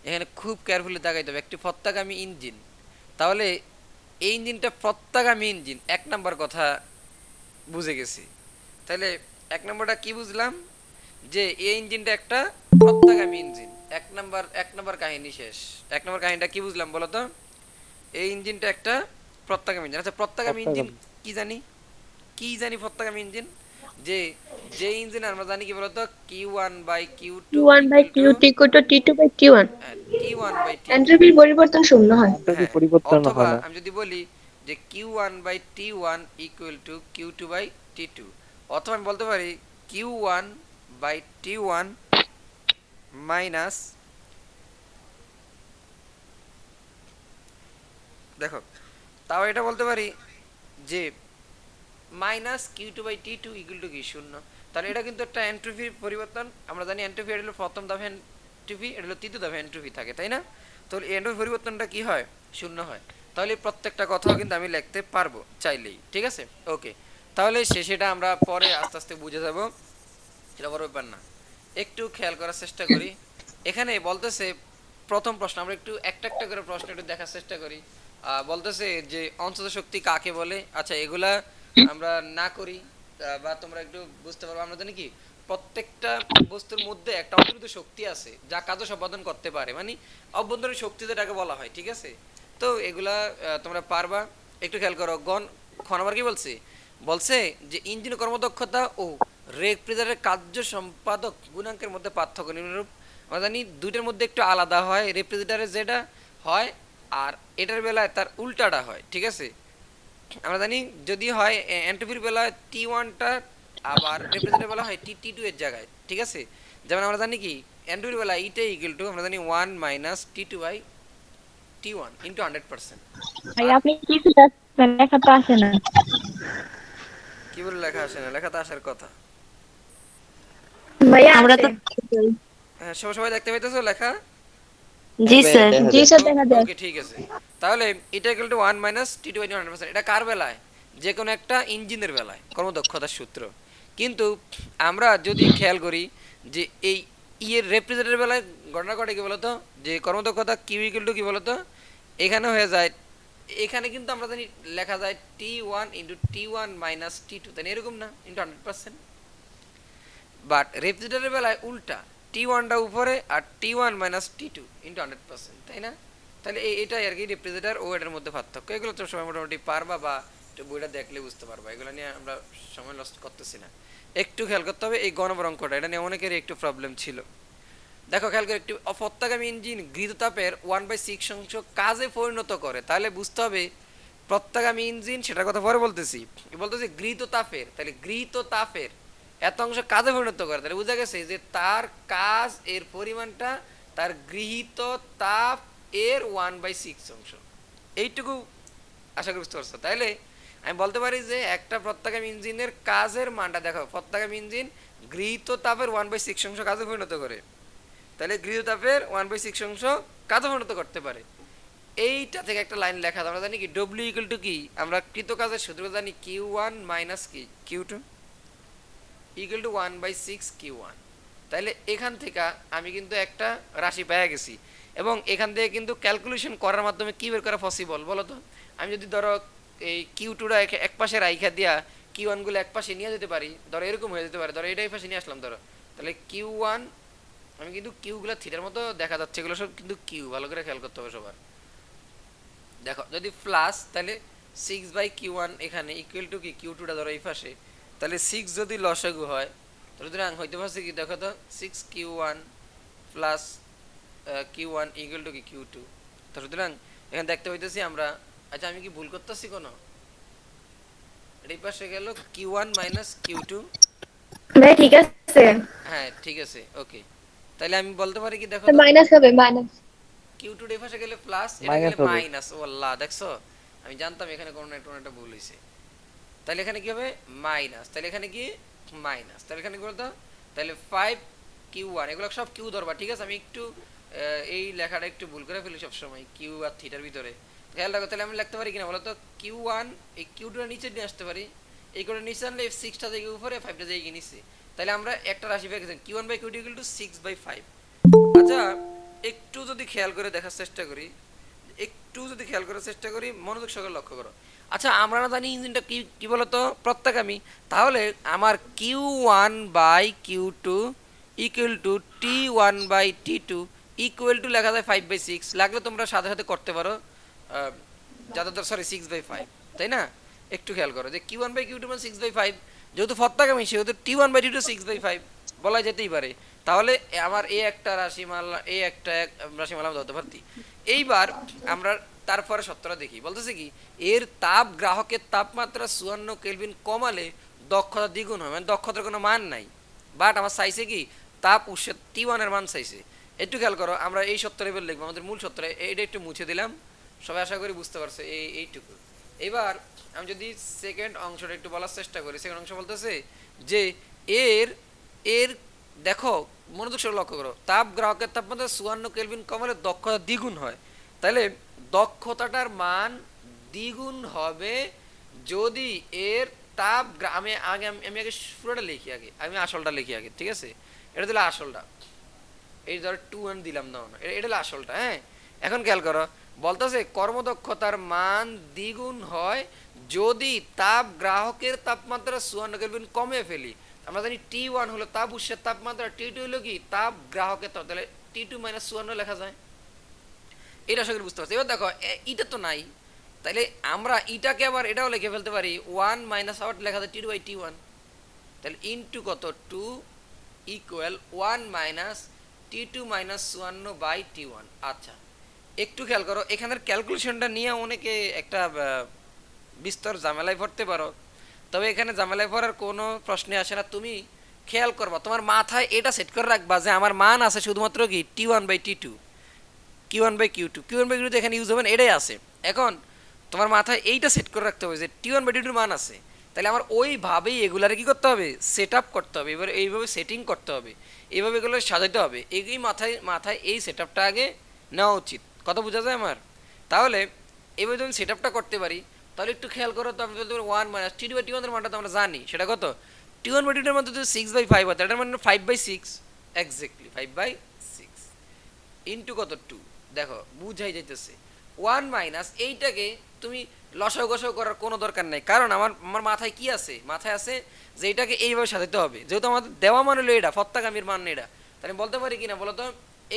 এখানে খুব কেয়ারফুলি তাকাইতে হবে, একটি পথগামী ইঞ্জিন। তাহলে এই ইঞ্জিনটা পথগামী ইঞ্জিন, এক নাম্বার কথা বুঝে গেছি। তাহলে এক নম্বরটা কি বুঝলাম, যে এই ইঞ্জিনটা একটা পথগামী ইঞ্জিন। এক নাম্বার কাহিনী শেষ। এক নাম্বার কাহিনীটা কি বুঝলাম বলো তো? এই ইঞ্জিনটা একটা পথগামী ইঞ্জিন। আচ্ছা, পথগামী ইঞ্জিন সপ্তাহগামী। কি জানি, কি জানি পথগামী ইঞ্জিন, যে যে ইঞ্জিন আমরা জানি কি বলতো, Q one by Q two Q1 by equal to Q2 equal to T2 by T1. T one by T two. এন্ট্রপির পরিবর্তন শূন্য হয়। এন্ট্রপি হ্যাঁ, পরিবর্তন অথবা হয় না। আমি যদি বলি যে Q one by T one equal to Q two by T two, অথবা আমি বলতে পারি Q one by T one minus, দেখো, তাও এটা বলতে পারি যে minus Q two by T two equal to কি, শূন্য। তাহলে এটা কিন্তু একটা এন্ট্রপির পরিবর্তন। আমরা জানি এন্ট্রপি এটা হলো প্রথম ধাপে এন্ট্রপি, এটা হলো তৃতীয় ধাপে এন্ট্রপি থাকে, তাই না? তাহলে এন্ট্রপি পরিবর্তনটা কি হয়, শূন্য হয়। তাহলে এই প্রত্যেকটা কথাও কিন্তু আমি লিখতে পারবো চাইলেই, ঠিক আছে? ওকে, তাহলে সেটা আমরা পরে আস্তে আস্তে বুঝে যাব, সেটা বড় ব্যাপার না। একটু খেয়াল করার চেষ্টা করি। এখানে বলতেছে প্রথম প্রশ্ন, আমরা একটু একটা একটা করে প্রশ্ন একটু দেখার চেষ্টা করি। বলতেছে যে অন্তত শক্তি কাকে বলে। আচ্ছা, এগুলা আমরা না করি, বা তোমরা একটু বুঝতে পারবো। আমরা জানি কি, প্রত্যেকটা বস্তুর মধ্যে একটা অন্তর্নিহিত শক্তি আছে যা কাজও সম্পাদন করতে পারে, মানে অভ্যন্তরীণ শক্তি যেটাকে বলা হয়, ঠিক আছে? তো এগুলা তোমরা পারবা। একটু খেয়াল করো, খ নাম্বার কি বলছে, বলছে যে ইঞ্জিন কর্মদক্ষতা ও রেফ্রিজারেটরের কার্য সম্পাদক গুণাঙ্কের মধ্যে পার্থক্য নিম্নরূপ। আমরা জানি দুইটার মধ্যে একটু আলাদা হয়, রেফ্রিজারেটরে যেটা হয় আর এটার বেলায় তার উল্টাটা হয়, ঠিক আছে? আমরা জানি যদি হয় এন্ট্রপির বেলায় টি ওয়ানটা, আবার রেফ্রিজারেটরের বেলা হয় টি টি টু এর জায়গায়, ঠিক আছে? যেমন আমরা জানি কি, এন্ট্রপির বেলা ইটা ইকুয়াল টু আমরা জানি one minus T two by T one into 100%। ভাই আর আপনি কি শিখাচ্ছেন? লেখা তো আসে না। কি বলে লেখা আসে না? লেখা তো আসার কথা। ভাইয়া আমরা আছে। তো হ্যাঁ, সবাই দেখতে পাইতেছো লেখা? জি স্যার। দেখা জি যায়। স্যার, দেখা যায়। ওকে, ঠিক আছে। তাহলে এটা equal to one minus T two by 100%। এটা কার বেলায়? যে কোনো একটা ইঞ্জিনের বেলায় কর্মদক্ষতার সূত্র। কিন্তু আমরা যদি খেয়াল করি যে এই ইয়ের রেফ্রিজারেটরের বেলায় ঘটনা ঘটে কি বলতো, যে কর্মদক্ষতা কিউ ইকুয়াল টু কি বলতো, এখানে হয়ে যায়, এখানে কিন্তু আমরা জানি লেখা যায় T one into T one minus T two, তাই না? এরকম না, ইন্টু 100%। বাট রেফ্রিজারেটরের বেলায় উল্টা, টি ওয়ানটা উপরে আর টি one minus T two into 100%, তাই না? তাহলে এটাই আর কি রেফ্রিজারেটর ও এটার মধ্যে পার্থক্য। এগুলো তো সবাই মোটামুটি পারবা, বা একটু বইটা দেখলে বুঝতে পারবা। এগুলো নিয়ে আমরা সময় লস করতেছি না। একটু খেয়াল করতে হবে এই গণবর অঙ্কটা, এটা নিয়ে অনেকেরই একটু প্রবলেম ছিল। দেখো, খেয়াল করে, একটি অপত্যগামী ইঞ্জিন গৃহীত তাপের 1/6 অংশ কাজে পরিণত করে। তাহলে বুঝতে হবে প্রত্যাগামী ইঞ্জিন, সেটার কথা পরে বলতেছি। বলতেছি গৃহীত তাপের, তাহলে গৃহীত তাপের এত অংশ কাজে পরিণত করে, তাহলে বোঝা গেছে যে তার কাজ এর পরিমাণটা তার গৃহীত তাপ এর 1/6 অংশ। এইটুকু আশা করি বুঝতে পারছো। তাইলে আমি বলতে পারি যে একটা প্রত্যাগামী ইঞ্জিনের কাজের মানটা দেখো, প্রত্যাগামী ইঞ্জিন গৃহীত তাপের 1/6 অংশ কাজে পরিণত করে। তাহলে গৃহীত তাপের 1/6 অংশ কাজে পরিণত করতে পারে। এইটা থেকে একটা লাইন লেখা, আমরা জানি কি ডব্লিউ ইকুয়াল টু কি, আমরা কৃত কাজের সূত্র জানি কিউ ওয়ান মাইনাস কি Q two equal to 1/6 Q one. তাহলে এখান থেকে আমি কিন্তু একটা রাশি পেয়ে গেছি, এবং এখান থেকে কিন্তু ক্যালকুলেশন করার মাধ্যমে কি বের করা পসিবল বলো তো? আমি যদি ধরো এই কিউ টুটা এক পাশে রাইখা দিয়া কিউ ওয়ানগুলো এক পাশে নিয়ে যেতে পারি, ধরো এরকম হয়ে যেতে পারে, ধরো এটা এই পাশে নিয়ে আসলাম ধরো, তাহলে কিউ ওয়ান, আমি কিন্তু কিউগুলো থিটার মতো দেখা যাচ্ছে, এগুলো সব কিন্তু কিউ, ভালো করে খেয়াল করতে হবে সবার। দেখো, যদি প্লাস, তাহলে 6/Q1 এখানে ইকুয়াল টু কি Q2টা ধরো এই পাশে, তাহলে 6 যদি লসাগু হয়, সুতরাং হইতে পারছে কি, দেখো তো, 6Q1 plus Q1 equal to কি Q2। তো সুতরাং এখানে দেখতে পাইতেছি আমরা, আচ্ছা আমি কি ভুল করতেছি কোনো? এই পাশে গেল Q1 মাইনাস Q2। ভাই ঠিক আছে। হ্যাঁ, ঠিক আছে, ওকে। তাহলে আমি বলতে পারি কি, দেখো তো, মাইনাস হবে, মাইনাস। কিউ টু পাশে গেলে প্লাস, এটা গেলে মাইনাস হবে। মাইনাস। ও আল্লাহ, দেখছো, আমি জানতাম এখানে কোনো না কোনো একটা ভুল হয়েছে। তাহলে এখানে কি হবে, মাইনাস। তাহলে এখানে কি, মাইনাস। তাহলে এখানে কি বলতো, তাহলে 5Q1, এগুলো সব কিউ ধরবা, ঠিক আছে? আমি একটু এই লেখাটা একটু ভুল করে ফেলি সবসময়, কিউ আর থিটার ভিতরে। খেয়াল রাখো, তাহলে আমি লিখতে পারি কিনা বলতো, Q1 এই Q2 নিচে নিয়ে আসতে পারি, এই করে নিচে আনলে 6টা জায়গা উপরে, 5টা জায়গা নিচে। তাহলে আমরা একটা রাশি পেয়ে গেছি, Q1/Q2 = 6/5। আচ্ছা, একটু যদি খেয়াল করে দেখার চেষ্টা করি, একটু যদি খেয়াল করার চেষ্টা করি, মনোযোগ সহকারে লক্ষ্য করো। আচ্ছা আমরা না জানি ইঞ্জিনটা কি কি বলতো, প্রত্যাগামী। তাহলে আমার Q1/Q2 equal to T1/T2 equal to লেখা যায় 5/6। লাগলে তোমরা সাথে সাথে করতে পারো, যাদের সরি 6/5, তাই না? একটু খেয়াল করো যে Q1/Q2 মানে 6/5, যেহেতু প্রত্যাগামী সেহেতু T1/T2 6/5 বলা যেতেই পারে। তাহলে আমার এই একটা রাশিমালা, এই একটা রাশিমালা ধরতে পারতি। এইবার আমরা তারপরে সত্যটা দেখি, বলতেছে কি এর তাপ গ্রাহকের তাপমাত্রা 54 কেলভিন কমালে দক্ষতা দ্বিগুণ হয়, মানে দক্ষতার কোনো মান নাই, বাট আমার চাইছে কি তাপ উৎসের T1 এর মান চাইছে। একটু খেয়াল করো, আমরা এই সত্য লেভেল লিখবো, আমাদের মূল সত্য এইটা একটু মুছে দিলাম। সবাই আশা করি বুঝতে পারছে এইটুকু। এবার আমি যদি সেকেন্ড অংশটা একটু বলার চেষ্টা করি, সেকেন্ড অংশ বলতেছে যে এর এর দেখো মনোযোগ সহকারে লক্ষ্য করো, তাপ গ্রাহকের তাপমাত্রা 54 কেলভিন কমালে দক্ষতা দ্বিগুণ হয়। তাহলে দক্ষতাটার মান দ্বিগুণ হবে যদি এর তাপ আমি আগে আমি আগে পুরোটা লিখি, আগে আমি আসলটা লিখি আগে, ঠিক আছে? এটা দিলে আসলটা, এই ধর 2 দিলাম না, এটা হলো আসলটা। হ্যাঁ, এখন খেয়াল করো, বলতেছে কর্মদক্ষতার মান দ্বিগুণ হয় যদি তাপ গ্রাহকের তাপমাত্রা 54 কেলভিন কমে ফেলি। আমরা জানি T1 হলো তাপ উৎসের তাপমাত্রা, T2 হলো কি তাপ গ্রাহকের তাপ, তাহলে T2 - 54 লেখা যায়। এটা আশা করি বুঝতে পারছি। এবার দেখো এটা তো নাই, তাহলে আমরা এটাকে আবার এটাও লিখে ফেলতে পারি 1 মাইনাস আবার লেখা যায় T2/T1, তাহলে ইনটু কত 2 ইকুয়াল 1 মাইনাস T2 - 54/T1। আচ্ছা একটু খেয়াল করো, এখানের ক্যালকুলেশনটা নিয়ে অনেকে একটা বিস্তর ঝামেলায় পড়তে পারো, তবে এখানে ঝামেলায় পড়ার কোনো প্রশ্নে আসে না। তুমি খেয়াল করবা, তোমার মাথায় এটা সেট করে রাখবা যে আমার মান আছে শুধুমাত্র কি T1/T2, Q1/Q2, Q1/Q2 এখানে ইউজ হবে না, এটাই আছে। এখন তোমার মাথায় এইটা সেট করে রাখতে হবে যে T1/T2 মান আছে, তাহলে আমার ওইভাবেই এগুলারে কি করতে হবে, সেট আপ করতে হবে। এবার এইভাবে সেটিং করতে হবে, এইভাবে এগুলো সাজাইতে হবে। এই মাথায় মাথায় এই সেট আপটা আগে নেওয়া উচিত। কথা বোঝা যায় আমার? তাহলে এবার যদি সেট আপটা করতে পারি, তাহলে একটু খেয়াল করো তো, আমি বলতে পারি 1 মাইনাস T2/T1 এর মানটা তো আমরা জানি, সেটা কত T1/T2 এর মধ্যে যদি 6/5 হয়, এটার মানে 5/6, এক্স্যাক্টলি 5/6 ইন্টু কত 2। দেখো বুঝাই যাইতেছে 1 মাইনাস, এইটাকে তুমি লসাগু গসাগু করার কোনো দরকার নাই, কারণ আমার আমার মাথায় কি আছে, মাথায় আছে যে এইটাকে এইভাবে সাজাতে হবে, যেহেতু আমাদের দেওয়া মান হলো এটা, প্রত্যাগামীর মান এটা। তাহলে বলতে পারি কিনা বলো তো,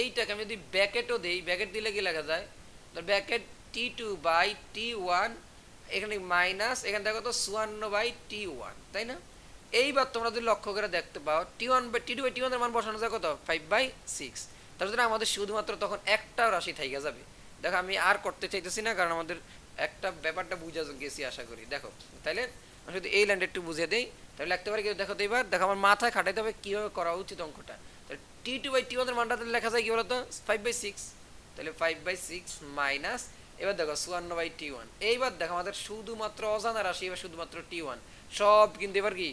এইটাকে আমি যদি ব্র্যাকেটও দেই, ব্র্যাকেট দিলে কি লেখা যায়, ব্র্যাকেট T2/T1, এখানে মাইনাস, এখানে দেখো তো 54/T1, তাই না? এইবার তোমরা যদি লক্ষ্য করে দেখতে পাও T2/T1 এর মান বসানো যায় কত 5/6। তার জন্য আমাদের শুধুমাত্র তখন একটা রাশি থাইকা যাবে। দেখো আমি আর করতে চাইতেছি না, কারণ আমাদের একটা ব্যাপারটা বুঝা গেছি আশা করি। দেখো তাইলে আমি যদি এই লাইনটা একটু বুঝিয়ে দেই, তাহলে লিখতে পারি কি, দেখো তো এবার দেখো আমার মাথায় খাটাইতে হবে কীভাবে করা উচিত অঙ্কটা। তাহলে T2/T1 এর মানটা লেখা যায় কি বলতো 5/6, তাহলে 5/6 মাইনাস, এবার দেখো 54/T1। এইবার দেখো আমাদের শুধুমাত্র অজানা রাশি, এবার শুধুমাত্র T1, সব কিন্তু এবার কি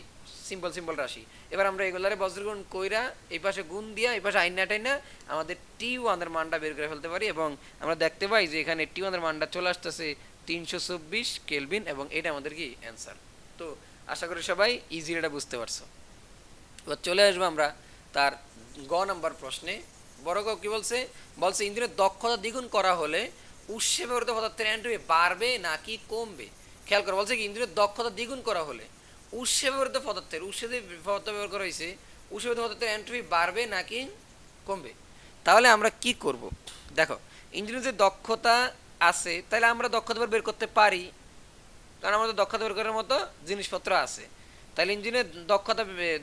সিম্পল সিম্পল রাশি। এবার আমরা এগুলারে বজ্রগুণ কইরা এই পাশে গুণ দিয়া এই পাশে আইনা টাইনা আমাদের T1 এর মানটা বের করে ফেলতে পারি, এবং আমরা দেখতে পাই যে এখানে T1 এর মানটা চলে আসতেছে 324 কেলভিন, এবং এটা আমাদের কি অ্যান্সার। তো আশা করি সবাই ইজিলি এটা বুঝতে পারছো। এবার চলে আসবো আমরা তার গ নাম্বার প্রশ্নে। বড় গ কি বলছে, বলছে ইঞ্জিনের দক্ষতা দ্বিগুণ করা হলে উৎসে ব্যবহৃত পদার্থের এন্ট্রপি বাড়বে নাকি কমবে। খেয়াল করে বলছে কি ইঞ্জিনের দক্ষতা দ্বিগুণ করা হলে উৎসে ব্যবহৃত পদার্থের, উৎসে যে পদার্থ ব্যবহার করা হয়েছে, উৎসে ব্যবহৃত পদার্থের এন্ট্রপি বাড়বে নাকি কমবে। তাহলে আমরা কি করব, দেখো ইঞ্জিনের যে দক্ষতা আছে, তাহলে আমরা দক্ষতা বের করতে পারি, কারণ আমাদের দক্ষতা বের করার মতো জিনিসপত্র আছে। তাহলে ইঞ্জিনের দক্ষতা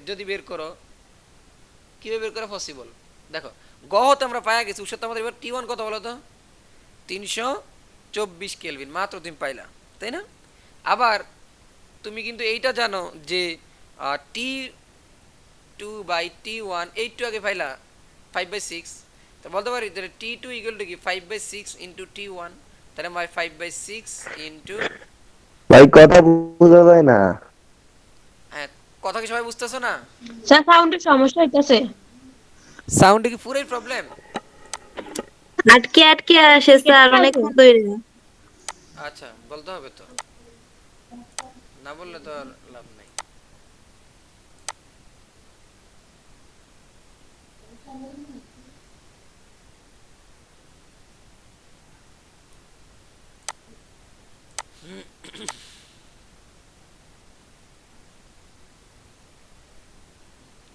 যদি বের করো, কীভাবে বের করা পসিবল, দেখো গহতে আমরা পাওয়া গেছি উৎসের আমাদের। এবার T1 কত বলো তো, 324 কেলভিন, মাত্র তুমি পাইলা, তাই না? আবার তুমি কিন্তু এইটা জানো যে T2/T1 এইটু আগে পাইলা 5/6, তো বলতে পারি তাহলে T2 ইকুয়াল টু কি 5/6 ইন্টু T1, তাহলে 5/6 ইন্টু, ভাই কথা বোঝা যায় না। হ্যাঁ কথা কি সবাই বুঝতেছো না? স্যার সাউন্ডের সমস্যা হইতাছে। সাউন্ডে কি পুরোই প্রবলেম? আটকে আটকে আসে স্যার অনেকক্ষণ ধরে। আচ্ছা বলতে হবে তো, না বললে তো আর লাভ নাই।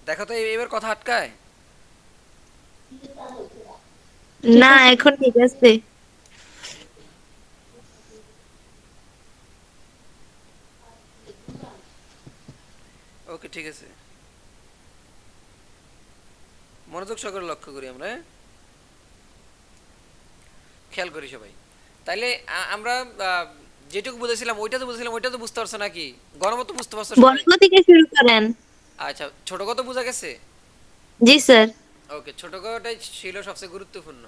দেখো তো এবার কথা আটকায়। ঠিক না আছে। এখন ঠিক আছে। ওকে ঠিক আছে, মনোযোগ সহকারে লক্ষ্য করি আমরা, হ্যাঁ? খেয়াল করি সবাই। তাইলে আমরা যেটুকু বুঝেছিলাম ওইটা তো বুঝেছিলাম, ওইটা তো বুঝতে পারছো নাকি? গণমত বুঝতে পারছো সবাই? বর্গ থেকে শুরু করেন। আচ্ছা, ছোট কত বোঝা গেছে? জি স্যার। ওকে, ছোট কটাই ছিল সবচেয়ে গুরুত্বপূর্ণ।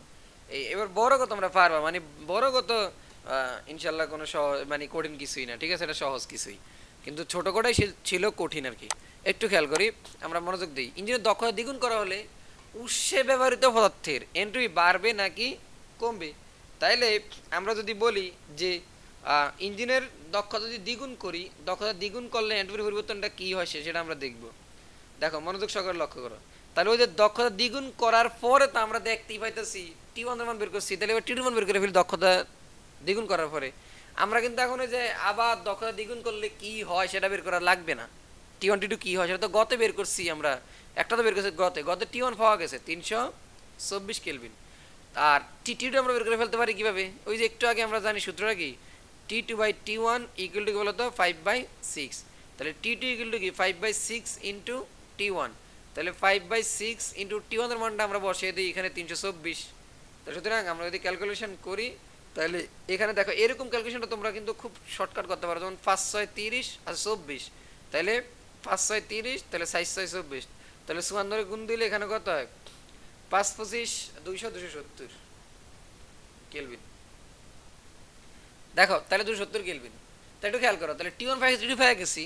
এবার বড় কত আমরা পারবা, মানে বড় কত ইনশাল্লাহ কোনো মানে কঠিন কিছুই না, ঠিক আছে, এটা সহজ কিছুই, কিন্তু ছোট কটাই ছিল কঠিন আর কি। একটু খেয়াল করি, আমরা মনোযোগ দিই। ইঞ্জিনের দক্ষতা দ্বিগুণ করা হলে উৎসে ব্যবহৃত পদার্থের এনট্রপি বাড়বে নাকি কমবে? তাইলে আমরা যদি বলি যে ইঞ্জিনের দক্ষতা যদি দ্বিগুণ করি, দক্ষতা দ্বিগুণ করলে এনট্রপির পরিবর্তনটা কি হয় সেটা আমরা দেখব। দেখো মনোযোগ সহকারে লক্ষ্য করো। তাহলে ওই যে দক্ষতা দ্বিগুণ করার পরে তো আমরা দেখতেই পাইতেছি T1 এর মান বের করছি, তাহলে এবার T2 মান বের করে ফেলি দক্ষতা দ্বিগুণ করার পরে। আমরা কিন্তু এখন ওই যে আবার দক্ষতা দ্বিগুণ করলে কি হয় সেটা বের করা লাগবে না। T1 T2 কি হয় সেটা তো গতে বের করছি আমরা, একটা তো বের করছি গতে T1 পাওয়া গেছে 324 কেলভিন। আর T2 আমরা বের করে ফেলতে পারি কিভাবে? ওই যে একটু আগে আমরা জানি সূত্রটা কি, T2/T1 ইকুয়াল টু কি বলতো 5/6। তাহলে T2 ইকুয়াল টু কি 5/6 ইন্টু T1। তাহলে 5/6 ইন্টু T1 এর মানটা আমরা বসিয়ে দিই এখানে 324। তো সুতরাং আমরা যদি ক্যালকুলেশন করি তাহলে এখানে দেখো এরকম ক্যালকুলেশনটা তোমরা কিন্তু খুব শর্টকাট করতে পারো, যেমন 5 6 30 আর 24। তাহলে 5 6 30, তাহলে 6 6 24, তাহলে 54 গুণ দিলে এখানে কত হয়? 5 25 200 270 কেলভিন। দেখো তাহলে 270 কেলভিন। তাহলে একটু খেয়াল করো, তাহলে T1 T2 পেয়ে গেছি।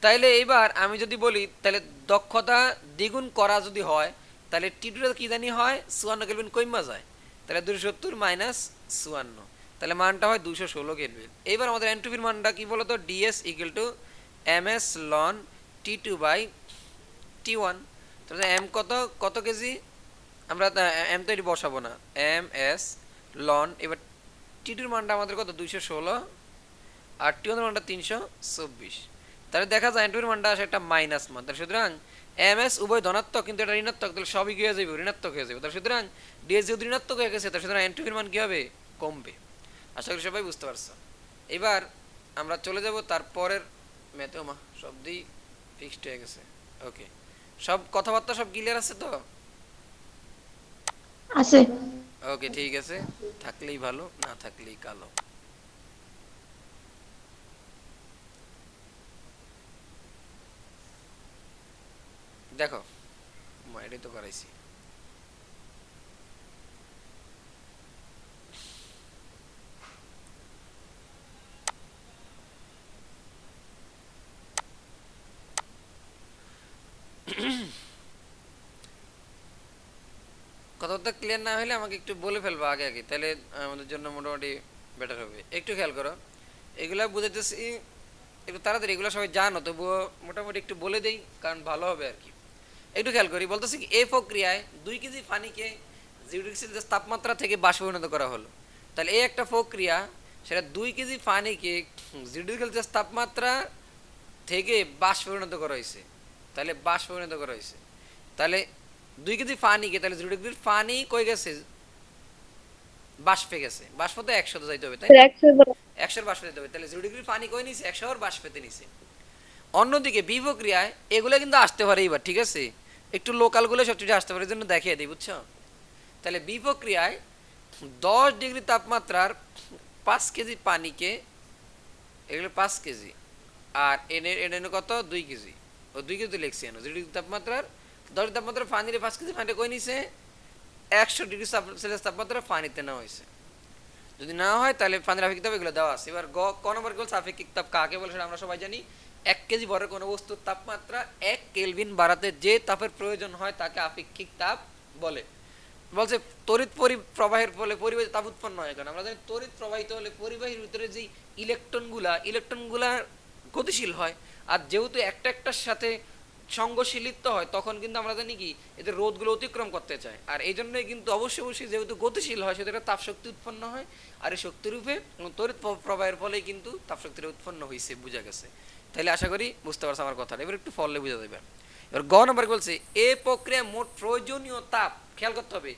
তাইলে এবার আমি যদি বলি তাহলে দক্ষতা দ্বিগুণ করা যদি হয় তাহলে T2 কি জানি হয় 54 কেলভিন কইমা যায়। তাহলে 270 মাইনাস 54, তাহলে মানটা হয় 216 কেলভিন। এবার আমাদের এনট্রপির মানটা কি বলতো, DS equal to ms ln T2/T1। তাহলে m কত কত কেজি, আমরা m তো এটি বসাবো না, ms ln, এবার T2 এর মানটা আমাদের কত 216 আর T1 এর মানটা 324। তাহলে দেখা যায় N2 এর মানটা আসে একটা মাইনাস মান। তাহলে সুতরাং ms উভয় ধনাত্মক কিন্তু এটা ঋণাত্মক, তাহলে সবই কি হয়ে যাবে, ঋণাত্মক হয়ে যাবে। তাহলে সুতরাং ds যদি ঋণাত্মক হয়ে গেছে তাহলে সুতরাং N2 এর মান কি হবে, কমবে। আশা করি সবাই বুঝতে পারছো। এবার আমরা চলে যাব তারপরের ম্যাথে। মা শব্দই ফিক্সড হয়ে গেছে। ওকে, সব কথাবার্তা সব ক্লিয়ার আছে তো? আছে। ওকে ঠিক আছে, থাকলেই ভালো, না থাকলেই কালো। দেখো এটাই তো করাইছি। কথাটা ক্লিয়ার না হলে আমাকে একটু বলে ফেলবো আগে আগে, তাহলে আমাদের জন্য মোটামুটি বেটার হবে। একটু খেয়াল করো, এগুলা বুঝাইতেছি একটু তাড়াতাড়ি, এগুলো সবাই জানো তবুও মোটামুটি একটু বলে দেই কারণ ভালো হবে আর কি। একটু খেয়াল করি, বলতেছি কি এই প্রক্রিয়ায় 2 কেজি পানিকে 0 ডিগ্রি সেলসিয়াস তাপমাত্রা থেকে বাষ্পে পরিণত করা হলো। তাহলে এই একটা প্রক্রিয়া, সেটা 2 কেজি পানিকে 0 ডিগ্রি সেলসিয়াস তাপমাত্রা থেকে বাষ্পে পরিণত করা হয়েছে। তাহলে বাষ্পে পরিণত করা হয়েছে, তাহলে 2 কেজি পানিকে, তাহলে 0 ডিগ্রির পানি কই গেছে, বাষ্পে গেছে। বাষ্প তো 100 যাইতে হবে, তাই না? 100 বাষ্পে যেতে হবে, তাহলে 0 ডিগ্রির পানি কই নিছে, 100 বাষ্পেতে নিছে। অন্যদিকে বি প্রক্রিয়ায় এগুলো কিন্তু আসতে পারে এবার, ঠিক আছে, একটু লোকালগুলো সবচেয়ে আসতে পারে, জন্য দেখিয়ে দিই, বুঝছো? তাহলে বি প্রক্রিয়ায় 10 ডিগ্রি তাপমাত্রার 5 কেজি পানিকে, এগুলো 5 কেজি, আর এনে কত 2 কেজি, ও 2 কেজি লিখছি, 0 ডিগ্রি তাপমাত্রার 10 ডিগ্রি তাপমাত্রার পানির 5 কেজি পানিটা কই নিছে, 100 ডিগ্রি সেলসিয়াস তাপমাত্রার পানিতে নেওয়া হয়েছে। যদি না হয় তাহলে পানির আপেক্ষিক তাপ এগুলো দেওয়া আছে। এবার ক নম্বর বলছে আপেক্ষিক তাপ কাকে বলে সেটা আমরা সবাই জানি। 1 কেজি ভরের কোনো বস্তুর তাপমাত্রা 1 কেলভিন বাড়াতে যে তাপের প্রয়োজন হয় তাকে আপেক্ষিক তাপ বলে। বলছে তড়িৎ প্রবাহের ফলে পরিবেশে তাপ উৎপন্ন হয়, কারণ আমরা জানি তড়িৎ প্রবাহিত হলে পরিবাহীর ভিতরে যে ইলেকট্রনগুলা গতিশীল হয়, আর যেহেতু একটা একটার সাথে সংঘশীলিত হয় তখন কিন্তু আমরা জানি কি এদের রোধগুলো অতিক্রম করতে চায়, আর এই জন্যই কিন্তু অবশ্যই যেহেতু গতিশীল হয় সেটা তাপ শক্তি উৎপন্ন হয়, আর এই শক্তিরূপে তড়িৎ প্রবাহের ফলেই কিন্তু তাপ শক্তিটা উৎপন্ন হয়েছে, বোঝা গেছে। তাহলে আশা করি বুঝতে পারছো আমার কথা। এবার একটু ফলে বোঝা যাবে। এবার গ নম্বর বলছে এই প্রক্রিয়া মোট প্রয়োজনীয় তাপ খেয়াল করতে হবে,